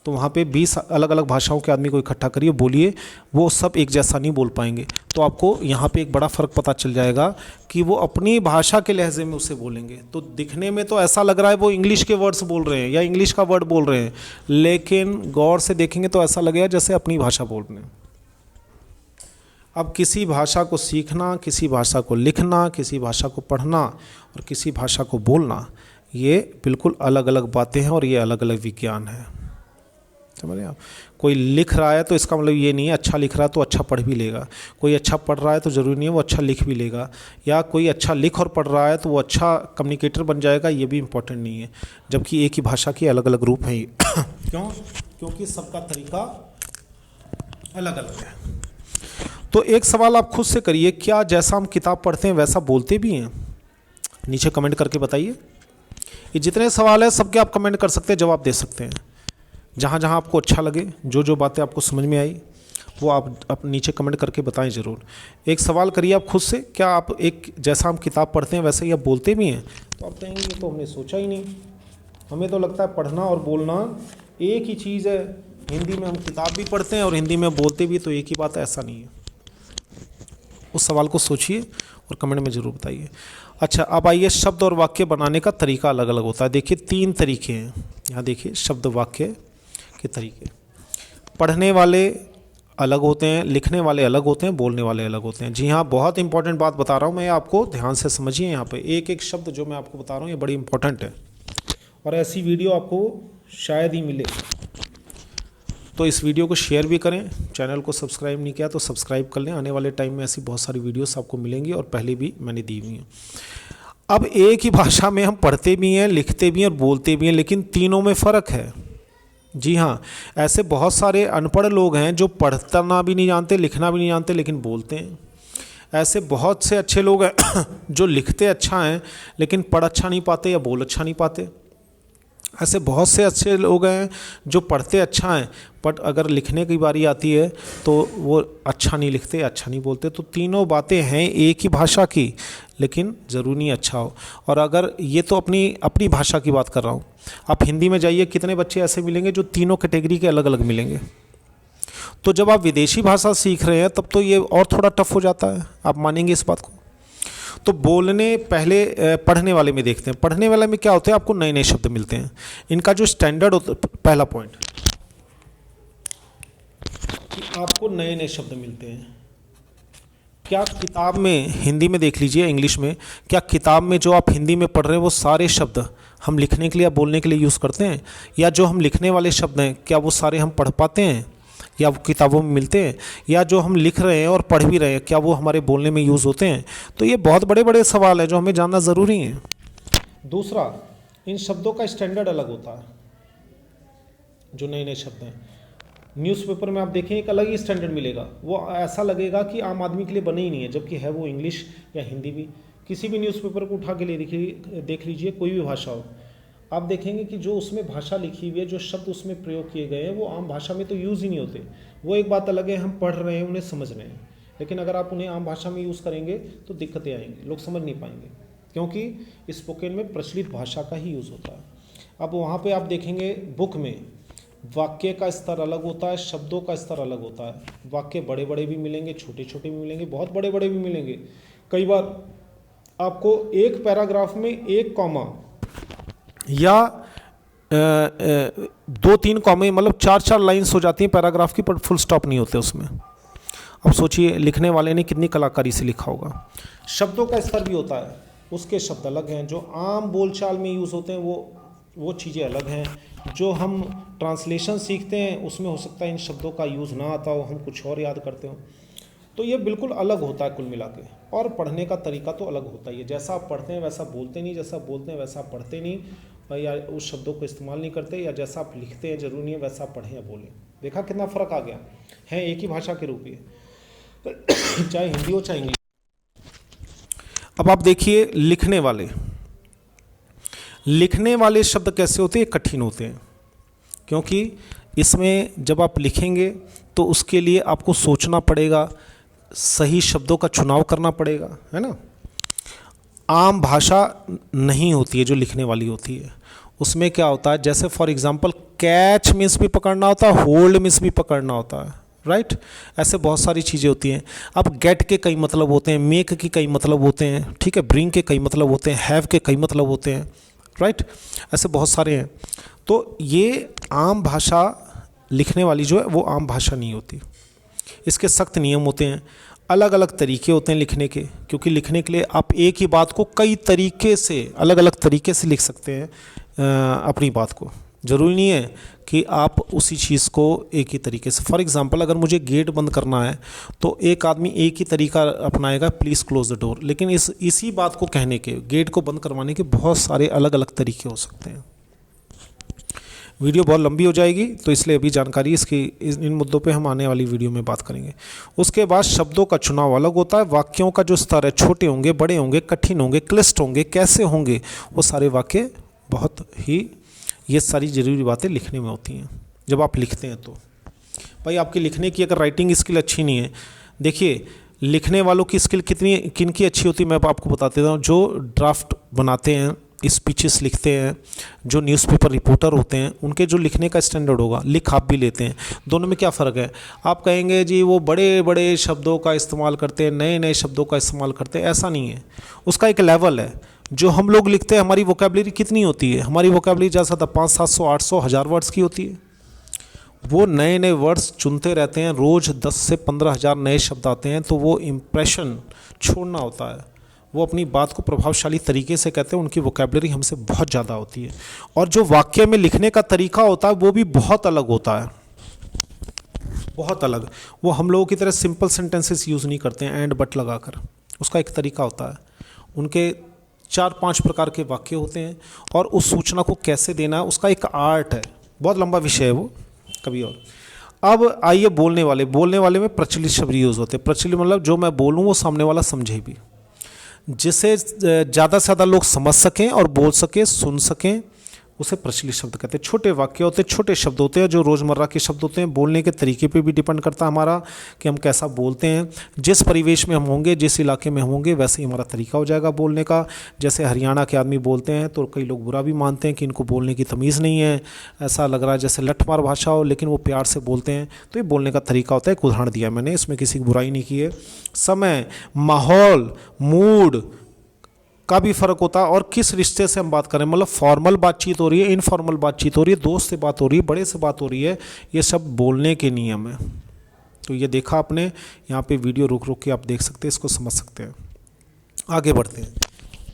A: तो वहाँ पे 20 अलग अलग भाषाओं के आदमी को इकट्ठा करिए, बोलिए, वो सब एक जैसा नहीं बोल पाएंगे। तो आपको यहाँ पे एक बड़ा फ़र्क पता चल जाएगा कि वो अपनी भाषा के लहजे में उसे बोलेंगे। तो दिखने में तो ऐसा लग रहा है वो इंग्लिश के वर्ड्स बोल रहे हैं या इंग्लिश का वर्ड बोल रहे हैं, लेकिन गौर से देखेंगे तो ऐसा लगेगा जैसे अपनी भाषा बोल रहे हैं। अब किसी भाषा को सीखना, किसी भाषा को लिखना, किसी भाषा को पढ़ना और किसी भाषा को बोलना, ये बिल्कुल अलग अलग बातें हैं और ये अलग अलग विज्ञान है। समझ रहे आप? कोई लिख रहा है तो इसका मतलब ये नहीं है अच्छा लिख रहा है तो अच्छा पढ़ भी लेगा, कोई अच्छा पढ़ रहा है तो ज़रूरी नहीं है वो अच्छा लिख भी लेगा, या कोई अच्छा लिख और पढ़ रहा है तो वो अच्छा कम्युनिकेटर बन जाएगा, ये भी इम्पोर्टेंट नहीं है। जबकि एक ही भाषा के अलग अलग रूप हैं क्यों? क्योंकि सबका तरीका अलग अलग है। तो एक सवाल आप खुद से करिए, क्या जैसा हम किताब पढ़ते हैं वैसा बोलते भी हैं? नीचे कमेंट करके बताइए। ये जितने सवाल हैं सबके आप कमेंट कर सकते हैं, जवाब दे सकते हैं। जहाँ जहाँ आपको अच्छा लगे, जो जो बातें आपको समझ में आई वो आप नीचे कमेंट करके बताएं ज़रूर। एक सवाल करिए आप खुद से, क्या आप एक जैसा हम किताब पढ़ते हैं वैसे ही आप बोलते भी हैं? तो आप कहेंगे ये तो हमने सोचा ही नहीं, हमें तो लगता है पढ़ना और बोलना एक ही चीज़ है। हिंदी में हम किताब भी पढ़ते हैं और हिंदी में बोलते भी, तो एक ही बात है, ऐसा नहीं है। उस सवाल को सोचिए और कमेंट में ज़रूर बताइए। अच्छा, अब आइए, शब्द और वाक्य बनाने का तरीका अलग अलग होता है। देखिए 3 तरीके हैं यहाँ, देखिए शब्द वाक्य के तरीके। पढ़ने वाले अलग होते हैं, लिखने वाले अलग होते हैं, बोलने वाले अलग होते हैं। जी हाँ, बहुत इंपॉर्टेंट बात बता रहा हूँ मैं आपको, ध्यान से समझिए। यहाँ पे एक एक शब्द जो मैं आपको बता रहा हूँ ये बड़ी इंपॉर्टेंट है और ऐसी वीडियो आपको शायद ही मिले। तो इस वीडियो को शेयर भी करें, चैनल को सब्सक्राइब नहीं किया तो सब्सक्राइब कर लें। आने वाले टाइम में ऐसी बहुत सारी वीडियोस आपको मिलेंगी और पहले भी मैंने दी हुई हैं। अब एक ही भाषा में हम पढ़ते भी हैं, लिखते भी हैं और बोलते भी हैं, लेकिन तीनों में फ़र्क है। जी हाँ, ऐसे बहुत सारे अनपढ़ लोग हैं जो पढ़ना भी नहीं जानते, लिखना भी नहीं जानते, लेकिन बोलते हैं। ऐसे बहुत से अच्छे लोग हैं जो लिखते अच्छा हैं लेकिन पढ़ अच्छा नहीं पाते या बोल अच्छा नहीं पाते। ऐसे बहुत से अच्छे लोग हैं जो पढ़ते अच्छा हैं बट अगर लिखने की बारी आती है तो वो अच्छा नहीं लिखते, अच्छा नहीं बोलते। तो तीनों बातें हैं एक ही भाषा की, लेकिन ज़रूरी नहीं अच्छा हो। और अगर ये तो अपनी भाषा की बात कर रहा हूँ, आप हिंदी में जाइए, कितने बच्चे ऐसे मिलेंगे जो तीनों कैटेगरी के अलग अलग मिलेंगे। तो जब आप विदेशी भाषा सीख रहे हैं तब तो ये और थोड़ा टफ हो जाता है, आप मानेंगे इस बात को। तो बोलने पहले पढ़ने वाले में देखते हैं। पढ़ने वाले में क्या होता है, आपको नए नए शब्द मिलते हैं। इनका जो स्टैंडर्ड होता है, पहला पॉइंट कि आपको नए नए शब्द मिलते हैं। क्या किताब में, हिंदी में देख लीजिए, इंग्लिश में, क्या किताब में जो आप हिंदी में पढ़ रहे हैं वो सारे शब्द हम लिखने के लिए या बोलने के लिए यूज़ करते हैं? या जो हम लिखने वाले शब्द हैं क्या वो सारे हम पढ़ पाते हैं या वो किताबों में मिलते हैं? या जो हम लिख रहे हैं और पढ़ भी रहे हैं क्या वो हमारे बोलने में यूज़ होते हैं? तो ये बहुत बड़े बड़े सवाल हैं जो हमें जानना ज़रूरी है। दूसरा, इन शब्दों का स्टैंडर्ड अलग होता है। जो नए नए शब्द हैं, न्यूज़पेपर में आप देखें एक अलग ही स्टैंडर्ड मिलेगा, वो ऐसा लगेगा कि आम आदमी के लिए बने ही नहीं है, जबकि है वो इंग्लिश या हिंदी भी। किसी भी न्यूज़पेपर को उठा के देख लीजिए, कोई भी भाषा हो, आप देखेंगे कि जो उसमें भाषा लिखी हुई है, जो शब्द उसमें प्रयोग किए गए हैं वो आम भाषा में तो यूज़ ही नहीं होते। वो एक बात अलग है, हम पढ़ रहे हैं, उन्हें समझ रहे हैं, लेकिन अगर आप उन्हें आम भाषा में यूज़ करेंगे तो दिक्कतें आएंगी, लोग समझ नहीं पाएंगे, क्योंकि स्पोकन में प्रचलित भाषा का ही यूज़ होता है। अब वहाँ पर आप देखेंगे बुक में वाक्य का स्तर अलग होता है, शब्दों का स्तर अलग होता है। वाक्य बड़े बड़े भी मिलेंगे, छोटे छोटे भी मिलेंगे, बहुत बड़े बड़े भी मिलेंगे। कई बार आपको एक पैराग्राफ में एक कॉमा या 2-3 कॉमे, मतलब 4-4 लाइन्स हो जाती हैं पैराग्राफ की, पर फुल स्टॉप नहीं होते उसमें। अब सोचिए लिखने वाले ने कितनी कलाकारी से लिखा होगा। शब्दों का स्तर भी होता है, उसके शब्द अलग हैं, जो आम बोलचाल में यूज़ होते हैं वो चीज़ें अलग हैं। जो हम ट्रांसलेशन सीखते हैं उसमें हो सकता है इन शब्दों का यूज़ ना आता हो, हम कुछ और याद करते हो। तो ये बिल्कुल अलग होता है कुल मिला के। और पढ़ने का तरीका तो अलग होता ही है, जैसा आप पढ़ते हैं वैसा बोलते नहीं, जैसा बोलते हैं वैसा पढ़ते नहीं, या उस शब्दों को इस्तेमाल नहीं करते, या जैसा आप लिखते हैं जरूरी नहीं है वैसा पढ़ें या बोलें। देखा कितना फ़र्क आ गया है, एक ही भाषा के रूप में चाहे हिंदी हो चाहे इंग्लिश। अब आप देखिए लिखने वाले शब्द कैसे होते हैं, कठिन होते हैं, क्योंकि इसमें जब आप लिखेंगे तो उसके लिए आपको सोचना पड़ेगा, सही शब्दों का चुनाव करना पड़ेगा, है ना। आम भाषा नहीं होती है जो लिखने वाली होती है। उसमें क्या होता है, जैसे फॉर एग्जांपल कैच मीन्स भी पकड़ना होता है, होल्ड मीन्स भी पकड़ना होता है, राइट। ऐसे बहुत सारी चीज़ें होती हैं। अब गेट के कई मतलब होते हैं, मेक के कई मतलब होते हैं, ठीक है, ब्रिंग के कई मतलब होते हैं, हैव के कई मतलब होते हैं, राइट। ऐसे बहुत सारे हैं। तो ये आम भाषा लिखने वाली जो है वो आम भाषा नहीं होती, इसके सख्त नियम होते हैं। अलग अलग तरीके होते हैं लिखने के, क्योंकि लिखने के लिए आप एक ही बात को कई तरीके से, अलग अलग तरीके से लिख सकते हैं अपनी बात को। ज़रूरी नहीं है कि आप उसी चीज़ को एक ही तरीके से, फॉर एग्ज़ाम्पल अगर मुझे गेट बंद करना है तो एक आदमी एक ही तरीका अपनाएगा, प्लीज़ क्लोज द डोर, लेकिन इसी बात को कहने के, गेट को बंद करवाने के बहुत सारे अलग अलग तरीके हो सकते हैं। वीडियो बहुत लंबी हो जाएगी तो इसलिए अभी जानकारी इसकी इन मुद्दों पे हम आने वाली वीडियो में बात करेंगे। उसके बाद शब्दों का चुनाव अलग होता है, वाक्यों का जो स्तर है, छोटे होंगे, बड़े होंगे, कठिन होंगे, क्लिष्ट होंगे, कैसे होंगे, वो सारे वाक्य बहुत ही, ये सारी ज़रूरी बातें लिखने में होती हैं जब आप लिखते हैं। तो भाई आपकी लिखने की अगर राइटिंग स्किल अच्छी नहीं है, देखिए लिखने वालों की स्किल किन की अच्छी होती है मैं आपको बता देता हूँ। जो ड्राफ्ट बनाते हैं, स्पीचेस लिखते हैं, जो न्यूज़पेपर रिपोर्टर होते हैं, उनके जो लिखने का स्टैंडर्ड होगा, लिख आप भी लेते हैं, दोनों में क्या फ़र्क है। आप कहेंगे जी वो बड़े बड़े शब्दों का इस्तेमाल करते हैं, नए नए शब्दों का इस्तेमाल करते हैं, ऐसा नहीं है। उसका एक लेवल है। जो हम लोग लिखते हैं, हमारी वोकैबुलरी कितनी होती है, हमारी वोकैबुलरी ज़्यादा 500, 700, 800, 1000 वर्ड्स की होती है। वो नए नए वर्ड्स चुनते रहते हैं, रोज़ 10 से 15,000 नए शब्द आते हैं, तो वो इम्प्रेशन छोड़ना होता है। वो अपनी बात को प्रभावशाली तरीके से कहते हैं, उनकी वोकैबुलरी हमसे बहुत ज़्यादा होती है। और जो वाक्य में लिखने का तरीका होता है वो भी बहुत अलग होता है, बहुत अलग। वो हम लोगों की तरह सिंपल सेंटेंसेस यूज़ नहीं करते हैं एंड बट लगाकर, उसका एक तरीका होता है। उनके 4-5 प्रकार के वाक्य होते हैं और उस सूचना को कैसे देना है उसका एक आर्ट है, बहुत लंबा विषय है वो, कभी और। अब आइए बोलने वाले में प्रचलित शब्द यूज़ होते हैं। प्रचलित मतलब जो मैं बोलूँ वो सामने वाला समझे भी, जिसे ज़्यादा से ज़्यादा लोग समझ सकें और बोल सकें, सुन सकें, उसे प्रचलित शब्द कहते हैं। छोटे वाक्य होते हैं, छोटे शब्द होते हैं, जो रोज़मर्रा के शब्द होते हैं। बोलने के तरीके पे भी डिपेंड करता है हमारा कि हम कैसा बोलते हैं। जिस परिवेश में हम होंगे, जिस इलाके में हम होंगे, वैसे ही हमारा तरीका हो जाएगा बोलने का। जैसे हरियाणा के आदमी बोलते हैं तो कई लोग बुरा भी मानते हैं कि इनको बोलने की तमीज़ नहीं है, ऐसा लग रहा है जैसे लठमार भाषा हो, लेकिन वो प्यार से बोलते हैं, तो ये बोलने का तरीका होता है। एक उदाहरण दिया मैंने, इसमें किसी की बुराई नहीं की है। समय, माहौल, मूड का भी फ़र्क होता है और किस रिश्ते से हम बात करें, मतलब फॉर्मल बातचीत हो रही है, इनफॉर्मल बातचीत हो रही है, दोस्त से बात हो रही है, बड़े से बात हो रही है, ये सब बोलने के नियम है। तो ये देखा आपने, यहाँ पे वीडियो रुक रुक के आप देख सकते हैं, इसको समझ सकते हैं। आगे बढ़ते हैं।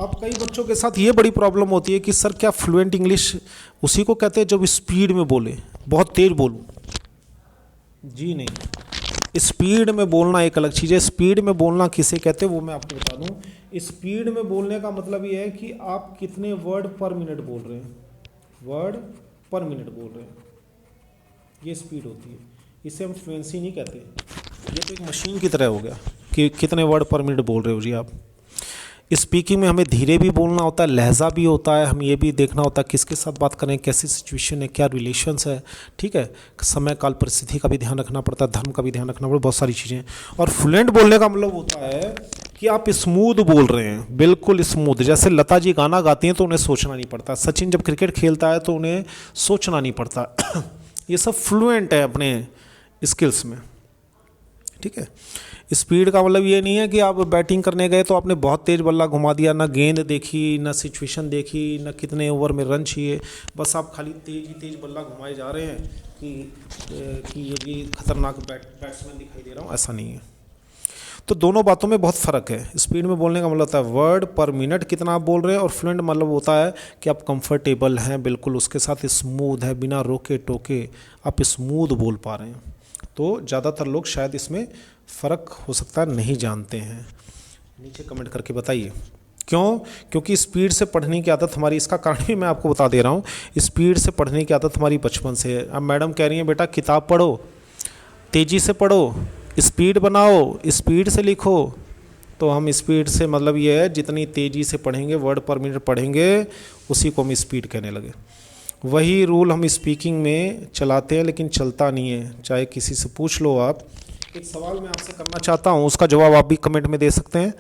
A: अब कई बच्चों के साथ ये बड़ी प्रॉब्लम होती है कि सर क्या फ्लुएंट इंग्लिश उसी को कहते हैं जब स्पीड में बोले, बहुत तेज़ बोलूँ? जी नहीं, स्पीड में बोलना एक अलग चीज़ है। स्पीड में बोलना किसे कहते हैं वो मैं आपको बता दूं। स्पीड में बोलने का मतलब ये है कि आप कितने वर्ड पर मिनट बोल रहे हैं, वर्ड पर मिनट बोल रहे हैं, ये स्पीड होती है। इसे हम फ्लुएंसी नहीं कहते। ये तो एक मशीन की तरह हो गया कि कितने वर्ड पर मिनट बोल रहे हो जी आप। स्पीकिंग में हमें धीरे भी बोलना होता है, लहजा भी होता है, हम ये भी देखना होता है किसके साथ बात करें, कैसी सिचुएशन है, क्या रिलेशंस है, ठीक है। समय काल परिस्थिति का भी ध्यान रखना पड़ता है, धर्म का भी ध्यान रखना पड़ता है, बहुत सारी चीज़ें। और फ्लुएंट बोलने का मतलब होता है कि आप स्मूथ बोल रहे हैं, बिल्कुल स्मूथ। जैसे लता जी गाना गाती हैं तो उन्हें सोचना नहीं पड़ता, सचिन जब क्रिकेट खेलता है तो उन्हें सोचना नहीं पड़ता। ये सब फ्लुएंट है अपने स्किल्स में, ठीक है। स्पीड का मतलब ये नहीं है कि आप बैटिंग करने गए तो आपने बहुत तेज़ बल्ला घुमा दिया, ना गेंद देखी, ना सिचुएशन देखी, ना कितने ओवर में रन चाहिए, बस आप खाली तेज बल्ला घुमाए जा रहे हैं कि ये खतरनाक बैट्समैन दिखाई दे रहा हूँ, ऐसा नहीं है। तो दोनों बातों में बहुत फ़र्क है। स्पीड में बोलने का मतलब होता है वर्ड पर मिनट कितना आप बोल रहे हैं, और फ्लुएंट मतलब होता है कि आप कंफर्टेबल हैं, बिल्कुल उसके साथ स्मूथ है, बिना रोके टोके आप स्मूथ बोल पा रहे हैं। तो ज़्यादातर लोग शायद इसमें फ़र्क हो सकता है नहीं जानते हैं। नीचे कमेंट करके बताइए क्यों। क्योंकि स्पीड से पढ़ने की आदत हमारी, इसका कारण भी मैं आपको बता दे रहा हूँ। स्पीड से पढ़ने की आदत हमारी बचपन से है। अब मैडम कह रही हैं बेटा किताब पढ़ो, तेज़ी से पढ़ो, स्पीड बनाओ, स्पीड से लिखो, तो हम स्पीड से मतलब ये है जितनी तेज़ी से पढ़ेंगे, वर्ड पर मिनट पढ़ेंगे, उसी को हम स्पीड कहने लगे। वही रूल हम स्पीकिंग में चलाते हैं लेकिन चलता नहीं है। चाहे किसी से पूछ लो आप। एक सवाल मैं आपसे करना चाहता हूँ, उसका जवाब आप भी कमेंट में दे सकते हैं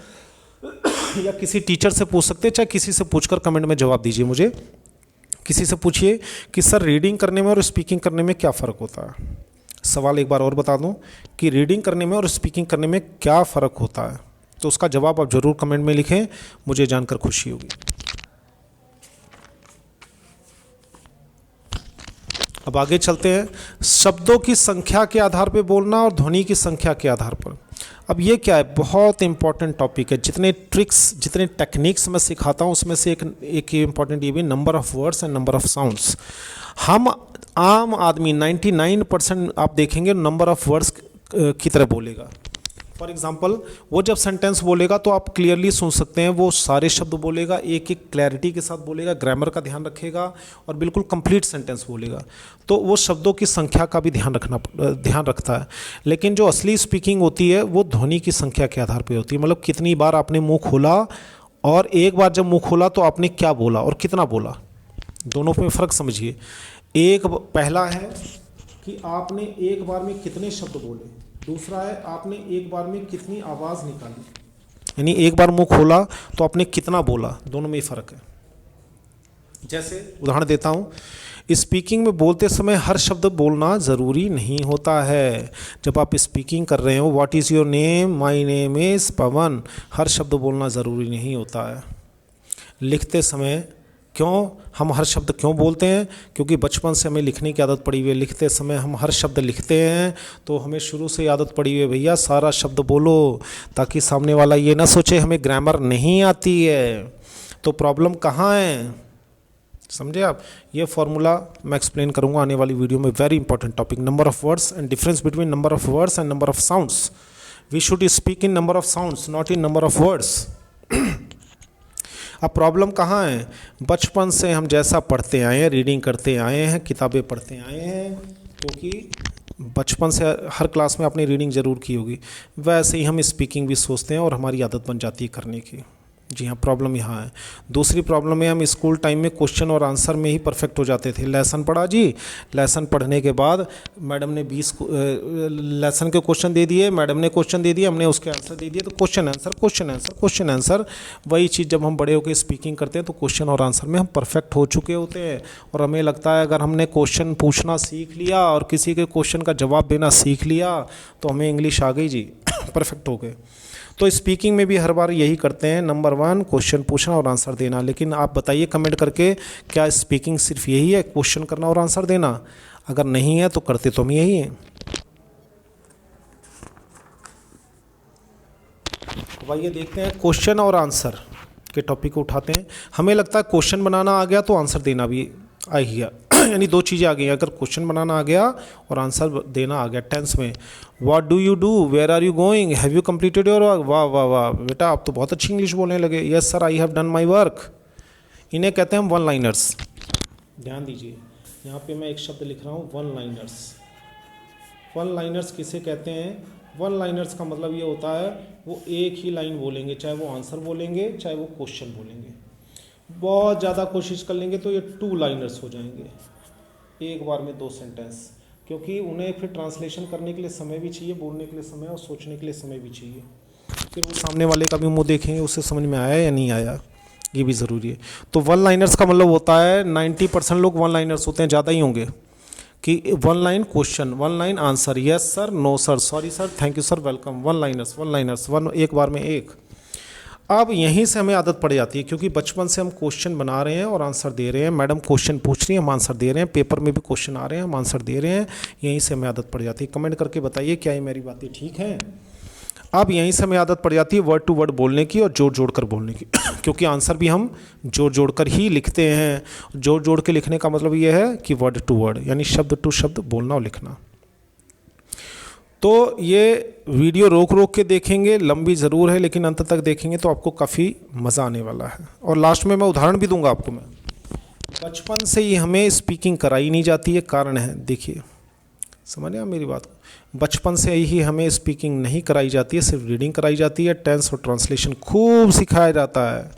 A: या किसी टीचर से पूछ सकते हैं, चाहे किसी से पूछकर कमेंट में जवाब दीजिए मुझे। किसी से पूछिए कि सर रीडिंग करने में और स्पीकिंग करने में क्या फ़र्क होता है। सवाल एक बार और बता दूं कि रीडिंग करने में और स्पीकिंग करने में क्या फ़र्क होता है, तो उसका जवाब आप ज़रूर कमेंट में लिखें, मुझे जानकर खुशी होगी। अब आगे चलते हैं। शब्दों की संख्या के आधार पर बोलना और ध्वनि की संख्या के आधार पर। अब ये क्या है, बहुत इंपॉर्टेंट टॉपिक है। जितने ट्रिक्स, जितने टेक्निक्स मैं सिखाता हूँ उसमें से एक इंपॉर्टेंट ये भी, number of words and number of sounds. हम आम आदमी 99% आप देखेंगे नंबर ऑफ़ वर्ड्स की तरह बोलेगा। फॉर एग्जाम्पल, वो जब सेंटेंस बोलेगा तो आप क्लियरली सुन सकते हैं, वो सारे शब्द बोलेगा, एक एक क्लैरिटी के साथ बोलेगा, ग्रामर का ध्यान रखेगा और बिल्कुल कंप्लीट सेंटेंस बोलेगा। तो वो शब्दों की संख्या का भी ध्यान रखता है। लेकिन जो असली स्पीकिंग होती है वो ध्वनि की संख्या के आधार पर होती है। मतलब कितनी बार आपने मुंह खोला, और एक बार जब मुंह खोला तो आपने क्या बोला और कितना बोला, दोनों में फ़र्क समझिए। पहला है कि आपने एक बार में कितने शब्द बोले, दूसरा है आपने एक बार में कितनी आवाज़ निकाली। यानी एक बार मुंह खोला तो आपने कितना बोला, दोनों में ही फ़र्क है। जैसे उदाहरण देता हूँ, स्पीकिंग में बोलते समय हर शब्द बोलना ज़रूरी नहीं होता है। जब आप स्पीकिंग कर रहे हो, what is your name, my name is Pavan, हर शब्द बोलना ज़रूरी नहीं होता है। लिखते समय क्यों हम हर शब्द क्यों बोलते हैं, क्योंकि बचपन से हमें लिखने की आदत पड़ी हुई है। लिखते समय हम हर शब्द लिखते हैं तो हमें शुरू से आदत पड़ी हुई है, भैया सारा शब्द बोलो, ताकि सामने वाला ये ना सोचे हमें ग्रामर नहीं आती है। तो प्रॉब्लम कहाँ है, समझे आप। ये फॉर्मूला मैं एक्सप्लेन करूँगा आने वाली वीडियो में। Very important topic, number of words and difference between number of words and number of sounds. We should speak in number of sounds, not in number of words. अब problem कहाँ है, बचपन से हम जैसा पढ़ते आए हैं, रीडिंग करते आए हैं, किताबें पढ़ते आए हैं, क्योंकि बचपन से हर क्लास में आपने रीडिंग ज़रूर की होगी, वैसे ही हम स्पीकिंग भी सोचते हैं और हमारी आदत बन जाती है करने की। जी हाँ, प्रॉब्लम यहाँ है। दूसरी प्रॉब्लम है, हम स्कूल टाइम में क्वेश्चन और आंसर में ही परफेक्ट हो जाते थे। लेसन पढ़ा जी, लेसन पढ़ने के बाद मैडम ने 20 लेसन के क्वेश्चन दे दिए, मैडम ने क्वेश्चन दे दिए, हमने उसके आंसर दे दिए, तो question answer question answer question answer. वही चीज़ जब हम बड़े होकर स्पीकिंग करते हैं तो क्वेश्चन और आंसर में हम परफेक्ट हो चुके होते हैं, और हमें लगता है अगर हमने क्वेश्चन पूछना सीख लिया और किसी के क्वेश्चन का जवाब देना सीख लिया तो हमें इंग्लिश आ गई जी, परफेक्ट हो गए। तो स्पीकिंग में भी हर बार यही करते हैं, नंबर 1 क्वेश्चन पूछना और आंसर देना। लेकिन आप बताइए कमेंट करके, क्या स्पीकिंग सिर्फ यही है, क्वेश्चन करना और आंसर देना? अगर नहीं है तो करते तो हम यही हैं। तो आइए देखते हैं, क्वेश्चन और आंसर के टॉपिक को उठाते हैं। हमें लगता है क्वेश्चन बनाना आ गया तो आंसर देना भी आ गया, यानी दो चीज़ें आ गई। अगर क्वेश्चन बनाना आ गया और आंसर देना आ गया। टेंस में what do you do, where are you going, have you completed your work. वाह वाह वाह बेटा, आप तो बहुत अच्छी इंग्लिश बोलने लगे। Yes sir, I have done my work. इन्हें कहते हैं हम वन लाइनर्स। ध्यान दीजिए, यहाँ पे मैं एक शब्द लिख रहा हूँ, वन लाइनर्स। वन लाइनर्स किसे कहते हैं? वन लाइनर्स का मतलब ये होता है वो एक ही लाइन बोलेंगे, चाहे वो आंसर बोलेंगे चाहे वो क्वेश्चन बोलेंगे। बहुत ज़्यादा कोशिश कर लेंगे तो ये टू लाइनर्स हो जाएंगे, एक बार में 2 सेंटेंस, क्योंकि उन्हें फिर ट्रांसलेशन करने के लिए समय भी चाहिए, बोलने के लिए समय और सोचने के लिए समय भी चाहिए। फिर वो सामने वाले का भी मुंह देखेंगे, उससे समझ में आया या नहीं आया, ये भी ज़रूरी है। तो वन लाइनर्स का मतलब होता है 90% लोग वन लाइनर्स होते हैं, ज़्यादा ही होंगे, कि one line question, one line answer, yes sir, no sir, sorry sir, thank you sir, welcome. One liners, one liners, one एक बार में एक। अब यहीं से हमें आदत पड़ जाती है, क्योंकि बचपन से हम क्वेश्चन बना रहे हैं और आंसर दे रहे हैं। मैडम क्वेश्चन पूछ रही है, हम आंसर दे रहे हैं, पेपर में भी क्वेश्चन आ रहे हैं, हम आंसर दे रहे हैं। यहीं से हमें आदत पड़ जाती है। कमेंट करके बताइए क्या ये मेरी बातें ठीक हैं। अब यहीं से हमें आदत पड़ जाती है वर्ड टू वर्ड बोलने की और जोड़ जोड़ कर बोलने की, क्योंकि आंसर भी हम जोड़ जोड़ कर ही लिखते हैं। जोड़ जोड़ के लिखने का मतलब ये है कि वर्ड टू वर्ड, यानी शब्द टू शब्द बोलना और लिखना। तो ये वीडियो रोक रोक के देखेंगे, लंबी ज़रूर है लेकिन अंत तक देखेंगे तो आपको काफ़ी मज़ा आने वाला है। और लास्ट में मैं उदाहरण भी दूंगा आपको। मैं बचपन से ही हमें स्पीकिंग कराई नहीं जाती है, कारण है, देखिए समझ आप मेरी बात को। बचपन से ही हमें स्पीकिंग नहीं कराई जाती है, सिर्फ रीडिंग कराई जाती है। टेंस और ट्रांसलेशन खूब सिखाया जाता है।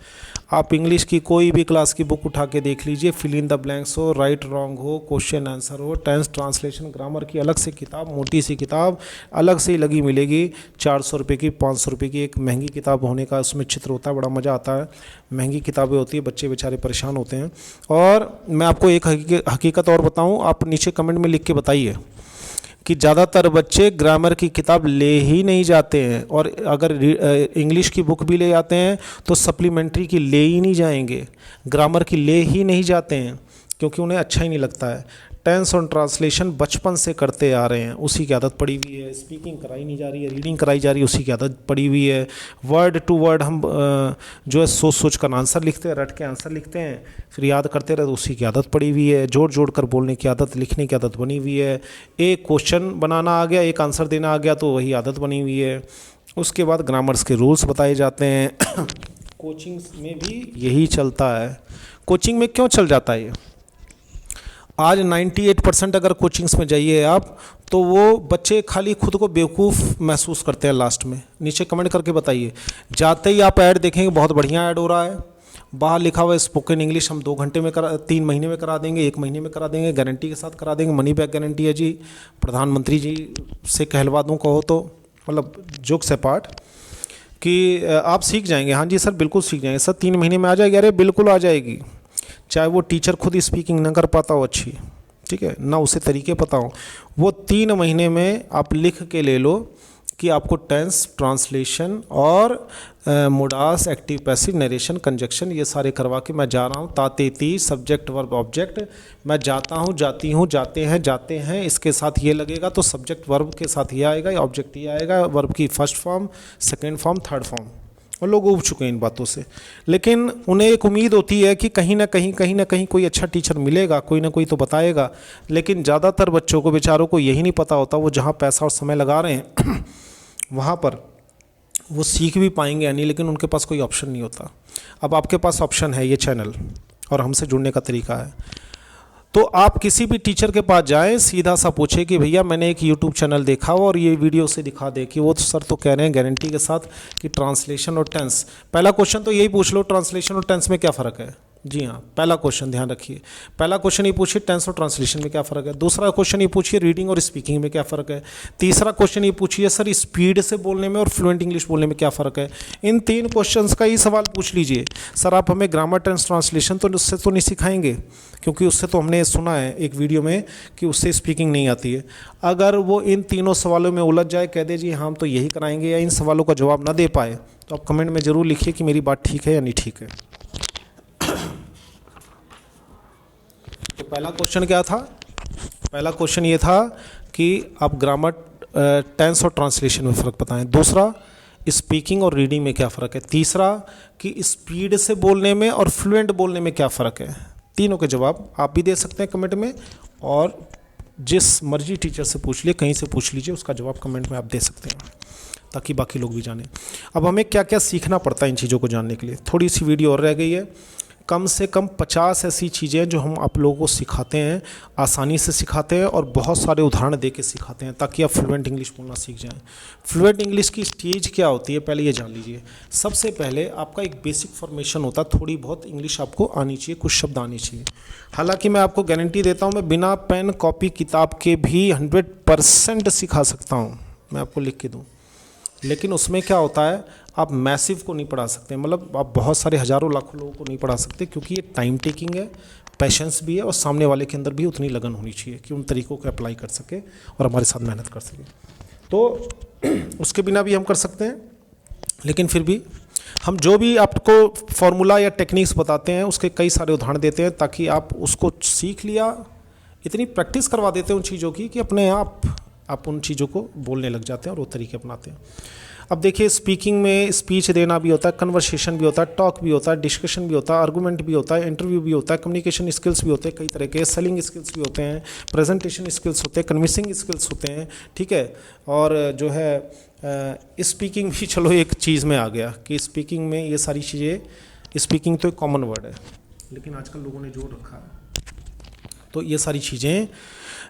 A: आप इंग्लिश की कोई भी क्लास की बुक उठा के देख लीजिए, फिल इन द ब्लैंक्स हो, राइट रॉन्ग हो, क्वेश्चन आंसर हो, टेंस ट्रांसलेशन, ग्रामर की अलग से किताब, मोटी सी किताब अलग से ही लगी मिलेगी। 400 रुपये की, 500 रुपये की एक महंगी किताब होने का उसमें चित्र होता है, बड़ा मज़ा आता है। महंगी किताबें होती है, बच्चे बेचारे परेशान होते हैं। और मैं आपको एक हकीकत और बताऊँ, आप नीचे कमेंट में लिख के बताइए कि ज़्यादातर बच्चे ग्रामर की किताब ले ही नहीं जाते हैं, और अगर इंग्लिश की बुक भी ले जाते हैं तो सप्लीमेंट्री की ले ही नहीं जाएंगे, ग्रामर की ले ही नहीं जाते हैं, क्योंकि उन्हें अच्छा ही नहीं लगता है। टेंस और ट्रांसलेशन बचपन से करते आ रहे हैं, उसी की आदत पड़ी हुई है। स्पीकिंग कराई नहीं जा रही है, रीडिंग कराई जा रही है, उसी की आदत पड़ी हुई है। वर्ड टू वर्ड हम जो है सोच सोच कर आंसर लिखते हैं, रट के आंसर लिखते हैं, फिर याद करते रहे, तो उसी की आदत पड़ी हुई है। जोड़ जोड़ कर बोलने की आदत, लिखने की आदत बनी हुई है। एक क्वेश्चन बनाना आ गया, एक आंसर देना आ गया, तो वही आदत बनी हुई है। उसके बाद ग्रामर्स के रूल्स बताए जाते हैं। कोचिंग में भी यही चलता है। कोचिंग में क्यों चल जाता है ये? आज 98% अगर कोचिंग्स में जाइए आप, तो वो बच्चे खाली खुद को बेवकूफ़ महसूस करते हैं लास्ट में। नीचे कमेंट करके बताइए। जाते ही आप ऐड देखेंगे, बहुत बढ़िया ऐड हो रहा है, बाहर लिखा हुआ है स्पोकन इंग्लिश हम 2 घंटे में 3 महीने में करा देंगे, 1 महीने में करा देंगे, गारंटी के साथ करा देंगे, मनी बैक गारंटी है जी, प्रधानमंत्री जी से कहलवा दूँ कहो तो, मतलब जोक्स अपार्ट, कि आप सीख जाएंगे। हाँ जी सर, बिल्कुल सीख जाएंगे सर, 3 महीने में आ जाएगी। अरे बिल्कुल आ जाएगी, चाहे वो टीचर खुद स्पीकिंग ना कर पाता हो अच्छी, ठीक है, ना उसे तरीके पता हो, वो 3 महीने में आप लिख के ले लो कि आपको टेंस, ट्रांसलेशन और मोडास, एक्टिव पैसिव, नरेशन, कंजक्शन ये सारे करवा के मैं जा रहा हूँ। तातेती, सब्जेक्ट वर्ब ऑब्जेक्ट, मैं जाता हूँ, जाती हूँ, जाते हैं, इसके साथ ये लगेगा तो सब्जेक्ट वर्ब के साथ ये आएगा, या ऑब्जेक्ट ये आएगा, वर्ब की first form, second form, third form. और लोग उब चुके हैं इन बातों से, लेकिन उन्हें एक उम्मीद होती है कि कहीं ना कहीं कोई अच्छा टीचर मिलेगा, कोई ना कोई तो बताएगा। लेकिन ज़्यादातर बच्चों को, बेचारों को यही नहीं पता होता, वो जहाँ पैसा और समय लगा रहे हैं वहाँ पर वो सीख भी पाएंगे या नहीं, लेकिन उनके पास कोई ऑप्शन नहीं होता। अब आपके पास ऑप्शन है, ये चैनल और हमसे जुड़ने का तरीका है। तो आप किसी भी टीचर के पास जाएं, सीधा सा पूछे कि भैया मैंने एक यूट्यूब चैनल देखा हो और ये वीडियो से दिखा दे कि वो तो सर तो कह रहे हैं गारंटी के साथ कि ट्रांसलेशन और टेंस। पहला क्वेश्चन तो यही पूछ लो, ट्रांसलेशन और टेंस में क्या फ़र्क है। जी हाँ, पहला क्वेश्चन ध्यान रखिए, पहला क्वेश्चन ये पूछिए टेंस और ट्रांसलेशन में क्या फ़र्क है। दूसरा क्वेश्चन ये पूछिए रीडिंग और स्पीकिंग में क्या फ़र्क है। तीसरा क्वेश्चन ये पूछिए सर स्पीड से बोलने में और फ्लुएंट इंग्लिश बोलने में क्या फ़र्क है। इन 3 क्वेश्चंस का ही सवाल पूछ लीजिए। सर आप हमें ग्रामर, टेंस, ट्रांसलेशन तो उससे तो नहीं सिखाएंगे, क्योंकि उससे तो हमने सुना है एक वीडियो में कि उससे स्पीकिंग नहीं आती है। अगर वो इन तीनों सवालों में उलझ जाए, कह दे जी हम तो यही कराएंगे, या इन सवालों का जवाब ना दे पाए, तो आप कमेंट में ज़रूर लिखिए कि मेरी बात ठीक है या नहीं ठीक है। तो पहला क्वेश्चन क्या था? पहला क्वेश्चन ये था कि आप ग्रामर, टेंस और ट्रांसलेशन में फ़र्क बताएं। दूसरा, स्पीकिंग और रीडिंग में क्या फ़र्क है। तीसरा, कि स्पीड से बोलने में और फ्लुएंट बोलने में क्या फ़र्क है। तीनों के जवाब आप भी दे सकते हैं कमेंट में, और जिस मर्जी टीचर से पूछ लिए, कहीं से पूछ लीजिए, उसका जवाब कमेंट में आप दे सकते हैं, ताकि बाकी लोग भी जानें। अब हमें क्या क्या सीखना पड़ता है इन चीज़ों को जानने के लिए। थोड़ी सी वीडियो और रह गई है, कम से कम 50 ऐसी चीज़ें जो हम आप लोगों को सिखाते हैं, आसानी से सिखाते हैं और बहुत सारे उदाहरण दे के सिखाते हैं, ताकि आप फ्लुएंट इंग्लिश बोलना सीख जाएं। फ्लुएंट इंग्लिश की स्टेज क्या होती है, पहले ये जान लीजिए। सबसे पहले आपका एक बेसिक फॉर्मेशन होता है, थोड़ी बहुत इंग्लिश आपको आनी चाहिए, कुछ शब्द आने चाहिए। हालांकि मैं आपको गारंटी देता हूँ, मैं बिना पेन, कॉपी, किताब के भी 100% सिखा सकता हूँ, मैं आपको लिख के दूँ। लेकिन उसमें क्या होता है, आप मैसिव को नहीं पढ़ा सकते, मतलब आप बहुत सारे हज़ारों लाखों लोगों को नहीं पढ़ा सकते, क्योंकि ये टाइम टेकिंग है, पेशेंस भी है, और सामने वाले के अंदर भी उतनी लगन होनी चाहिए कि उन तरीक़ों को अप्लाई कर सके और हमारे साथ मेहनत कर सके। तो उसके बिना भी हम कर सकते हैं, लेकिन फिर भी हम जो भी आपको फॉर्मूला या टेक्निक्स बताते हैं, उसके कई सारे उदाहरण देते हैं, ताकि आप उसको सीख लिया, इतनी प्रैक्टिस करवा देते हैं उन चीज़ों की कि अपने आप उन चीज़ों को बोलने लग जाते हैं और वो तरीके अपनाते हैं। अब देखिए, स्पीकिंग में स्पीच देना भी होता है, कन्वर्सेशन भी होता है, टॉक भी होता है, डिस्कशन भी होता है, आर्गूमेंट भी होता है, इंटरव्यू भी होता है, कम्युनिकेशन स्किल्स भी होते हैं कई तरह के, सेलिंग स्किल्स भी होते हैं, प्रेजेंटेशन स्किल्स होते हैं, कन्विंसिंग स्किल्स होते हैं, ठीक है। और जो है स्पीकिंग भी, चलो एक चीज़ में आ गया कि स्पीकिंग में ये सारी चीज़ें, स्पीकिंग तो एक कॉमन वर्ड है, लेकिन आजकल लोगों ने जोड़ रखा है। तो ये सारी चीज़ें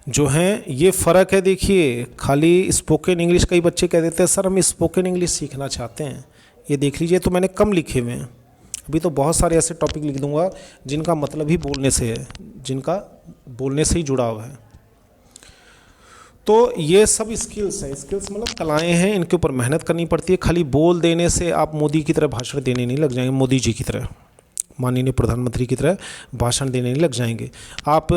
A: जो हैं, ये फ़र्क है। देखिए, खाली स्पोकन इंग्लिश, कई बच्चे कह देते हैं सर हम स्पोकन इंग्लिश सीखना चाहते हैं, ये देख लीजिए, तो मैंने कम लिखे हुए हैं। अभी तो बहुत सारे ऐसे टॉपिक लिख दूंगा जिनका मतलब ही बोलने से है, जिनका बोलने से ही जुड़ा हुआ है। तो ये सब स्किल्स हैं, स्किल्स मतलब कलाएँ हैं, इनके ऊपर मेहनत करनी पड़ती है। खाली बोल देने से आप मोदी की तरह भाषण देने नहीं लग जाएंगे, मोदी जी की तरह, माननीय प्रधानमंत्री की तरह भाषण देने नहीं लग जाएंगे। आप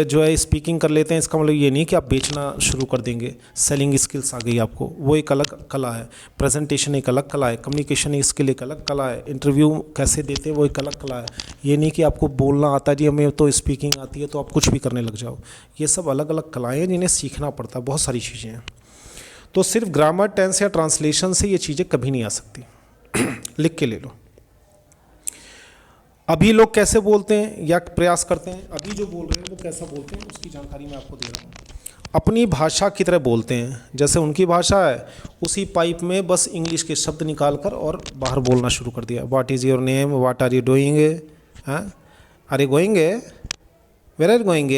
A: जो है स्पीकिंग कर लेते हैं, इसका मतलब ये नहीं कि आप बेचना शुरू कर देंगे। सेलिंग स्किल्स आ गई आपको, वो एक अलग कला है। प्रेजेंटेशन एक अलग कला है, कम्युनिकेशन स्किल एक अलग कला है, इंटरव्यू कैसे देते हैं वो एक अलग कला है। ये नहीं कि आपको बोलना आता है जी हमें तो स्पीकिंग आती है तो आप कुछ भी करने लग जाओ। ये सब अलग अलग कलाएँ हैं जिन्हें सीखना पड़ता है, बहुत सारी चीज़ें हैं। तो सिर्फ ग्रामर, टेंस या ट्रांसलेशन से ये चीज़ें कभी नहीं आ सकती। लिख के ले लो। अभी लोग कैसे बोलते हैं या प्रयास करते हैं, अभी जो बोल रहे हैं वो कैसा बोलते हैं उसकी जानकारी मैं आपको दे रहा हूँ। अपनी भाषा की तरह बोलते हैं, जैसे उनकी भाषा है उसी पाइप में बस इंग्लिश के शब्द निकाल कर और बाहर बोलना शुरू कर दिया। What is your name, what are you doing, are you going, where are going.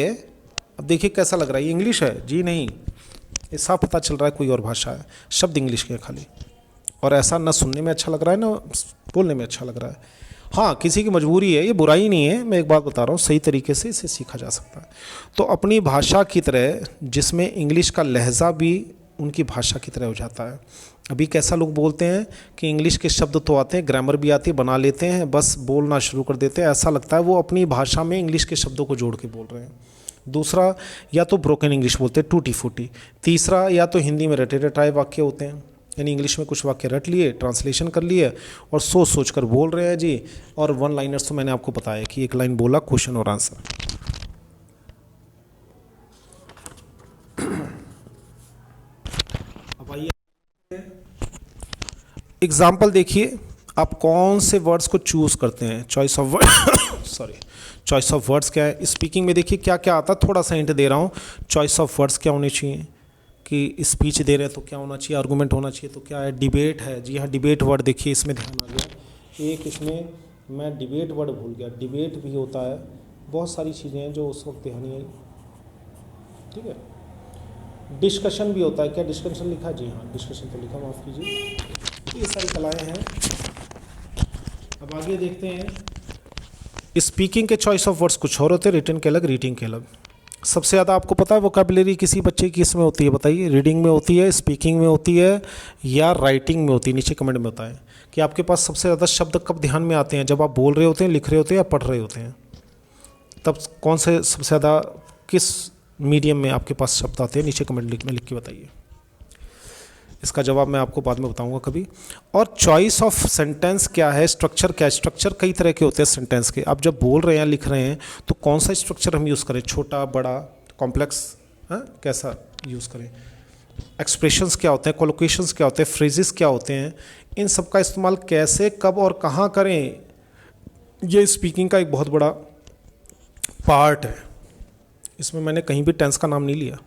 A: अब देखिए कैसा लग रहा है, ये इंग्लिश है जी नहीं, ये साफ पता चल रहा है कोई और भाषा है, शब्द इंग्लिश के खाली। और ऐसा ना सुनने में अच्छा लग रहा है ना बोलने में अच्छा लग रहा है। हाँ, किसी की मजबूरी है, ये बुराई नहीं है, मैं एक बात बता रहा हूँ, सही तरीके से इसे सीखा जा सकता है। तो अपनी भाषा की तरह, जिसमें इंग्लिश का लहजा भी उनकी भाषा की तरह हो जाता है। अभी कैसा लोग बोलते हैं कि इंग्लिश के शब्द तो आते हैं, ग्रामर भी आती है, बना लेते हैं, बस बोलना शुरू कर देते हैं, ऐसा लगता है वो अपनी भाषा में इंग्लिश के शब्दों को जोड़ के बोल रहे हैं। दूसरा, या तो ब्रोकन इंग्लिश बोलते हैं, टूटी फूटी। तीसरा, या तो हिंदी में रटे रटाए वाक्य होते हैं, यानी इंग्लिश में कुछ वाक्य रट लिए, ट्रांसलेशन कर लिए और सोच सोच कर बोल रहे हैं जी। और वन लाइनर्स तो मैंने आपको बताया कि एक लाइन बोला, क्वेश्चन और आंसर। अब आइए एग्जाम्पल देखिए, आप कौन से वर्ड्स को चूज करते हैं। Choice of word sorry, choice of words क्या है। स्पीकिंग में देखिए क्या क्या आता है, थोड़ा सा हिंट दे रहा हूँ। चॉइस ऑफ वर्ड्स क्या होने चाहिए, कि स्पीच दे रहे हैं तो क्या होना चाहिए, आर्गूमेंट होना चाहिए तो क्या है। डिबेट है, जी हाँ डिबेट वर्ड देखिए, इसमें ध्यान आ गया। एक इसमें मैं डिबेट वर्ड भूल गया, डिबेट भी होता है। बहुत सारी चीज़ें हैं जो उस वक्त ध्यान नहीं आई, ठीक है। डिस्कशन भी होता है, क्या डिस्कशन लिखा, जी हाँ डिस्कशन तो लिखा, माफ़ कीजिए। ये सारी कलाएँ हैं। अब आगे देखते हैं। स्पीकिंग के चॉइस ऑफ वर्ड्स कुछ और होते हैं, रिटन के अलग, रीडिंग के अलग। सबसे ज़्यादा आपको पता है वोकैबुलरी किसी बच्चे की किस में होती है, बताइए। रीडिंग में होती है, स्पीकिंग में होती है, या राइटिंग में होती है। नीचे कमेंट में बताएं कि आपके पास सबसे ज़्यादा शब्द कब ध्यान में आते हैं, जब आप बोल रहे होते हैं, लिख रहे होते हैं या पढ़ रहे होते हैं, तब कौन से सबसे ज़्यादा किस मीडियम में आपके पास शब्द आते हैं। नीचे कमेंट में लिख के बताइए। इसका जवाब मैं आपको बाद में बताऊंगा कभी। और चॉइस ऑफ सेंटेंस क्या है, स्ट्रक्चर क्या है। स्ट्रक्चर कई तरह के होते हैं सेंटेंस के। आप जब बोल रहे हैं, लिख रहे हैं, तो कौन सा स्ट्रक्चर हम यूज़ करें, छोटा, बड़ा, कॉम्प्लेक्स, कैसा यूज़ करें। एक्सप्रेशंस क्या होते हैं, कोलोकेशंस क्या होते हैं, फ्रेजेस क्या होते हैं, इन सब का इस्तेमाल कैसे, कब और कहाँ करें, ये स्पीकिंग का एक बहुत बड़ा पार्ट है। इसमें मैंने कहीं भी टेंस का नाम नहीं लिया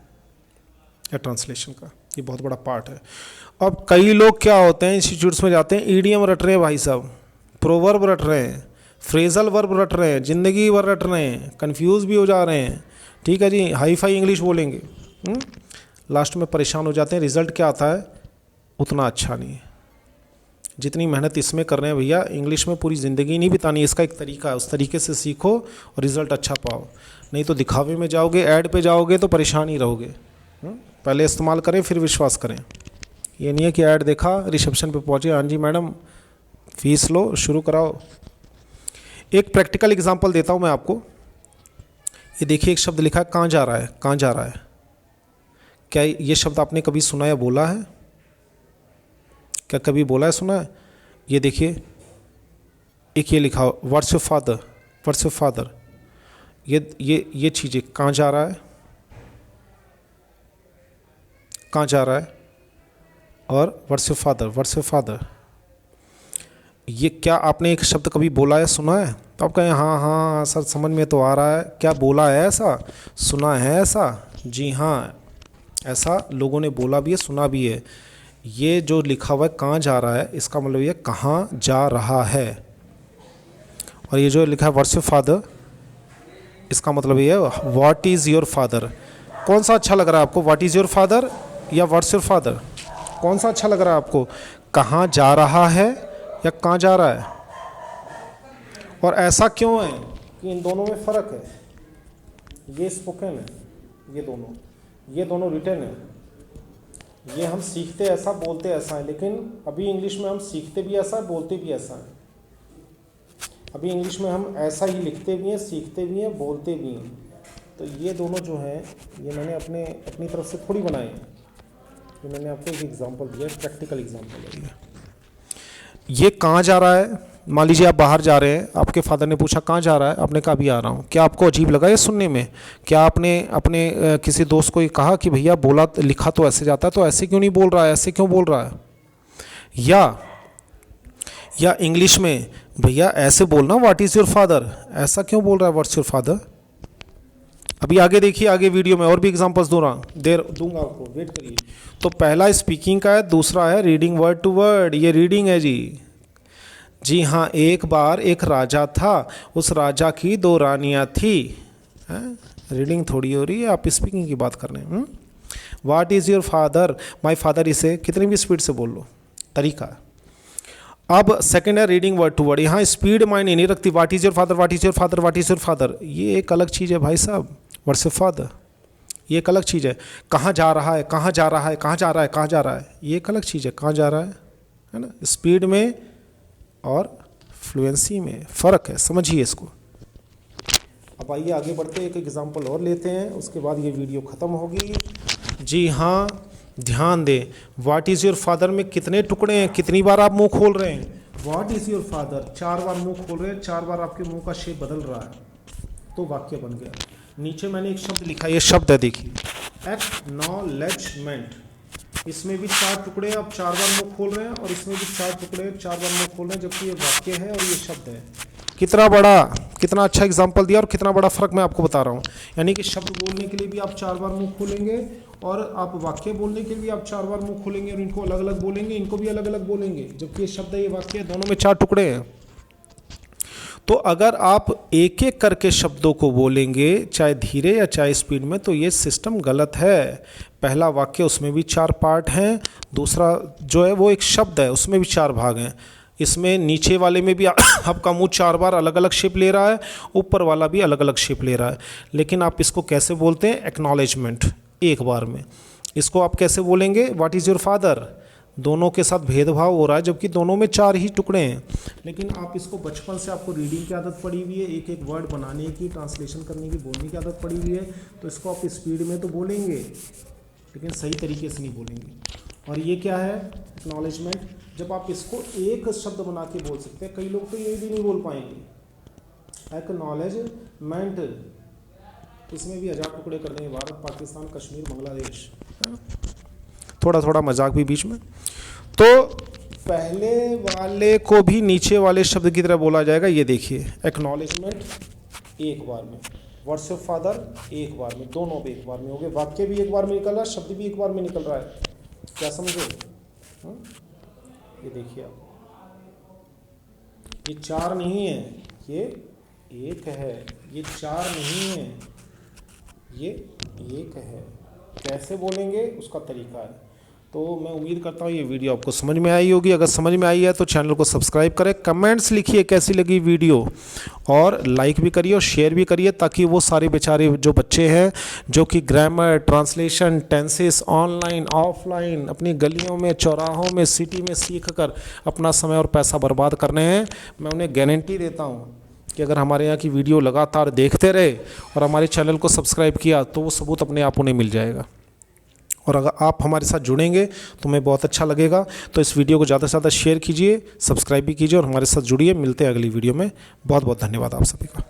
A: या ट्रांसलेशन का, ये बहुत बड़ा पार्ट है। अब कई लोग क्या होते हैं, इंस्टीट्यूट्स में जाते हैं, ईडीएम रट रहे हैं भाई साहब, प्रोवर्ब रट रहे हैं, फ्रेजल वर्ब रट रहे हैं, ज़िंदगी भर रट रहे हैं, कंफ्यूज भी हो जा रहे हैं, ठीक है जी, हाई फाई इंग्लिश बोलेंगे, लास्ट में परेशान हो जाते हैं। रिजल्ट क्या आता है, उतना अच्छा नहीं है। जितनी मेहनत इसमें कर रहे हैं भैया, इंग्लिश में पूरी ज़िंदगी नहीं बितानी, इसका एक तरीका है, उस तरीके से सीखो और रिज़ल्ट अच्छा पाओ। नहीं तो दिखावे में जाओगे, ऐड पे जाओगे तो परेशान ही रहोगे। पहले इस्तेमाल करें फिर विश्वास करें। ये नहीं है कि ऐड देखा, रिसेप्शन पे पहुँचे, हाँ जी मैडम फीस लो, शुरू कराओ। एक प्रैक्टिकल एग्जांपल देता हूँ मैं आपको। ये देखिए एक शब्द लिखा है, कहाँ जा रहा है, कहाँ जा रहा है। क्या ये शब्द आपने कभी सुना या बोला है, क्या कभी बोला है, सुना है। ये देखिए एक ये लिखा, what's your father, what's your father. ये चीज़ें, कहाँ जा रहा है, कहाँ जा रहा है, और what's your father, what's your father. ये क्या आपने एक शब्द कभी बोला है, सुना है। तो आप कहें हाँ हाँ सर समझ में तो आ रहा है, क्या बोला है ऐसा, सुना है ऐसा। जी हाँ, ऐसा लोगों ने बोला भी है, सुना भी है। ये जो लिखा हुआ है कहाँ जा रहा है, इसका मतलब ये कहाँ जा रहा है। और ये जो लिखा है व्हाट्स योर फादर, इसका मतलब ये है व्हाट इज़ योर फादर। कौन सा अच्छा लग रहा है आपको, व्हाट इज़ योर फादर या व्हाट्स योर फादर, कौन सा अच्छा लग रहा है आपको। कहाँ जा रहा है या कहाँ जा रहा है। और ऐसा क्यों है कि इन दोनों में फ़र्क है। ये स्पोकन है, ये दोनों रिटन है। ये हम सीखते ऐसा, बोलते ऐसा है, लेकिन अभी इंग्लिश में हम सीखते भी ऐसा है, बोलते भी ऐसा है। अभी इंग्लिश में हम ऐसा ही लिखते भी हैं, सीखते भी हैं, बोलते भी हैं। तो ये दोनों जो हैं, ये मैंने अपनी तरफ से थोड़ी बनाए हैं, ये मैंने आपको एक एग्जांपल दिया, प्रैक्टिकल एग्जांपल है। ये कहाँ जा रहा है, मान लीजिए आप बाहर जा रहे हैं, आपके फादर ने पूछा कहाँ जा रहा है, आपने कहा अभी आ रहा हूँ। क्या आपको अजीब लगा ये सुनने में? क्या आपने अपने किसी दोस्त को ये कहा कि भैया बोला लिखा तो ऐसे जाता है, तो ऐसे क्यों नहीं बोल रहा है, ऐसे क्यों बोल रहा है? या इंग्लिश में भैया ऐसे बोलना, व्हाट इज़ योर फादर, ऐसा क्यों बोल रहा है व्हाट्स योर फादर? अभी आगे देखिए, आगे वीडियो में और भी एग्जांपल्स दूंगा आपको, वेट करिए। तो पहला स्पीकिंग का है, दूसरा है रीडिंग वर्ड टू वर्ड। ये रीडिंग है जी हाँ। एक बार एक राजा था, उस राजा की 2 रानियाँ थी। रीडिंग थोड़ी हो रही है, आप स्पीकिंग की बात कर रहे हैं। What is your father, my father, इसे कितनी भी स्पीड से बोल लो, तरीका। अब सेकंड है रीडिंग वर्ड टू वर्ड। यहाँ स्पीड मायने नहीं रखती। What is your father, what is your father, what is your father, ये एक अलग चीज़ है भाई साहब। व्हाट्स योर फादर ये एक अलग चीज़ है। कहाँ जा रहा है, कहाँ जा रहा है, कहाँ जा रहा है, कहाँ जा रहा है, ये एक अलग चीज़ है। कहाँ जा रहा है ना, स्पीड में और फ्लुएंसी में फ़र्क है, समझिए इसको। अब आइए आगे बढ़ते, एक एग्जांपल और लेते हैं, उसके बाद ये वीडियो ख़त्म होगी। जी हाँ, ध्यान दें। व्हाट इज़ योर फादर में कितने टुकड़े हैं, कितनी बार आप मुंह खोल रहे हैं? व्हाट इज़ योर फादर 4 बार मुंह खोल रहे हैं, 4 बार आपके मुंह का शेप बदल रहा है, तो वाक्य बन गया। नीचे मैंने एक शब्द लिखा, ये शब्द है, देखिए, एक्नॉलेजमेंट। इसमें भी 4 टुकड़े हैं, आप 4 बार मुंह खोल रहे हैं, और इसमें भी 4 टुकड़े 4 बार मुंह खोल रहे हैं, जबकि ये वाक्य है और ये शब्द है। कितना अच्छा एग्जाम्पल दिया और कितना बड़ा फ़र्क मैं आपको बता रहा हूँ। यानी कि शब्द बोलने के लिए भी आप 4 बार मुंह खोलेंगे, और आप वाक्य बोलने के लिए भी आप 4 बार मुंह खोलेंगे, और इनको अलग अलग बोलेंगे, इनको भी अलग अलग बोलेंगे, जबकि ये शब्द है, ये वाक्य है, दोनों में 4 टुकड़े हैं। तो अगर आप एक एक करके शब्दों को बोलेंगे, चाहे धीरे या चाहे स्पीड में, तो ये सिस्टम गलत है। पहला वाक्य, उसमें भी 4 पार्ट हैं, दूसरा जो है वो एक शब्द है, उसमें भी 4 भाग हैं। इसमें नीचे वाले में भी आपका मुंह 4 बार अलग अलग शेप ले रहा है, ऊपर वाला भी अलग अलग शेप ले रहा है, लेकिन आप इसको कैसे बोलते हैं? एक्नॉलेजमेंट, एक बार में। इसको आप कैसे बोलेंगे? व्हाट इज़ योर फादर, दोनों के साथ भेदभाव हो रहा है, जबकि दोनों में 4 ही टुकड़े हैं। लेकिन आप इसको बचपन से आपको रीडिंग की आदत पड़ी हुई है, एक एक वर्ड बनाने की, ट्रांसलेशन करने की, बोलने की आदत पड़ी हुई है, तो इसको आप स्पीड में तो बोलेंगे, लेकिन सही तरीके से नहीं बोलेंगे। और ये क्या है? एक्नॉलेजमेंट। जब आप इसको एक शब्द बना के बोल सकते हैं, कई लोग तो ये भी नहीं बोल पाएंगे। एक्नॉलेजमेंट, इसमें भी 1000 टुकड़े कर देंगे, भारत, पाकिस्तान, कश्मीर, बांग्लादेश, थोड़ा थोड़ा मजाक भी बीच में। तो पहले वाले को भी नीचे वाले शब्द की तरह बोला जाएगा। ये देखिए, एक्नॉलेजमेंट एक बार में, व्हाट्स योर फादर एक बार में, दोनों भी एक बार में हो गए। वाक्य भी एक बार में निकल रहा है, शब्द भी एक बार में निकल रहा है। क्या समझे? ये देखिए आप, ये 4 नहीं है, ये 1 है। ये 4 नहीं है, ये 1 है। कैसे बोलेंगे उसका तरीका है। तो मैं उम्मीद करता हूँ ये वीडियो आपको समझ में आई होगी। अगर समझ में आई है तो चैनल को सब्सक्राइब करें, कमेंट्स लिखिए कैसी लगी वीडियो, और लाइक भी करिए और शेयर भी करिए, ताकि वो सारे बेचारे जो बच्चे हैं जो कि grammar, translation, tenses online offline अपनी गलियों में, चौराहों में, सिटी में सीख कर अपना समय और पैसा बर्बाद करने हैं, मैं उन्हें गारंटी देता हूँ कि अगर हमारे यहाँ की वीडियो लगातार देखते रहे और हमारे चैनल को सब्सक्राइब किया, तो वो सबूत अपने आप उन्हें मिल जाएगा। और अगर आप हमारे साथ जुड़ेंगे तो हमें बहुत अच्छा लगेगा। तो इस वीडियो को ज़्यादा से ज़्यादा शेयर कीजिए, सब्सक्राइब भी कीजिए और हमारे साथ जुड़िए। मिलते हैं अगली वीडियो में। बहुत बहुत धन्यवाद आप सभी का।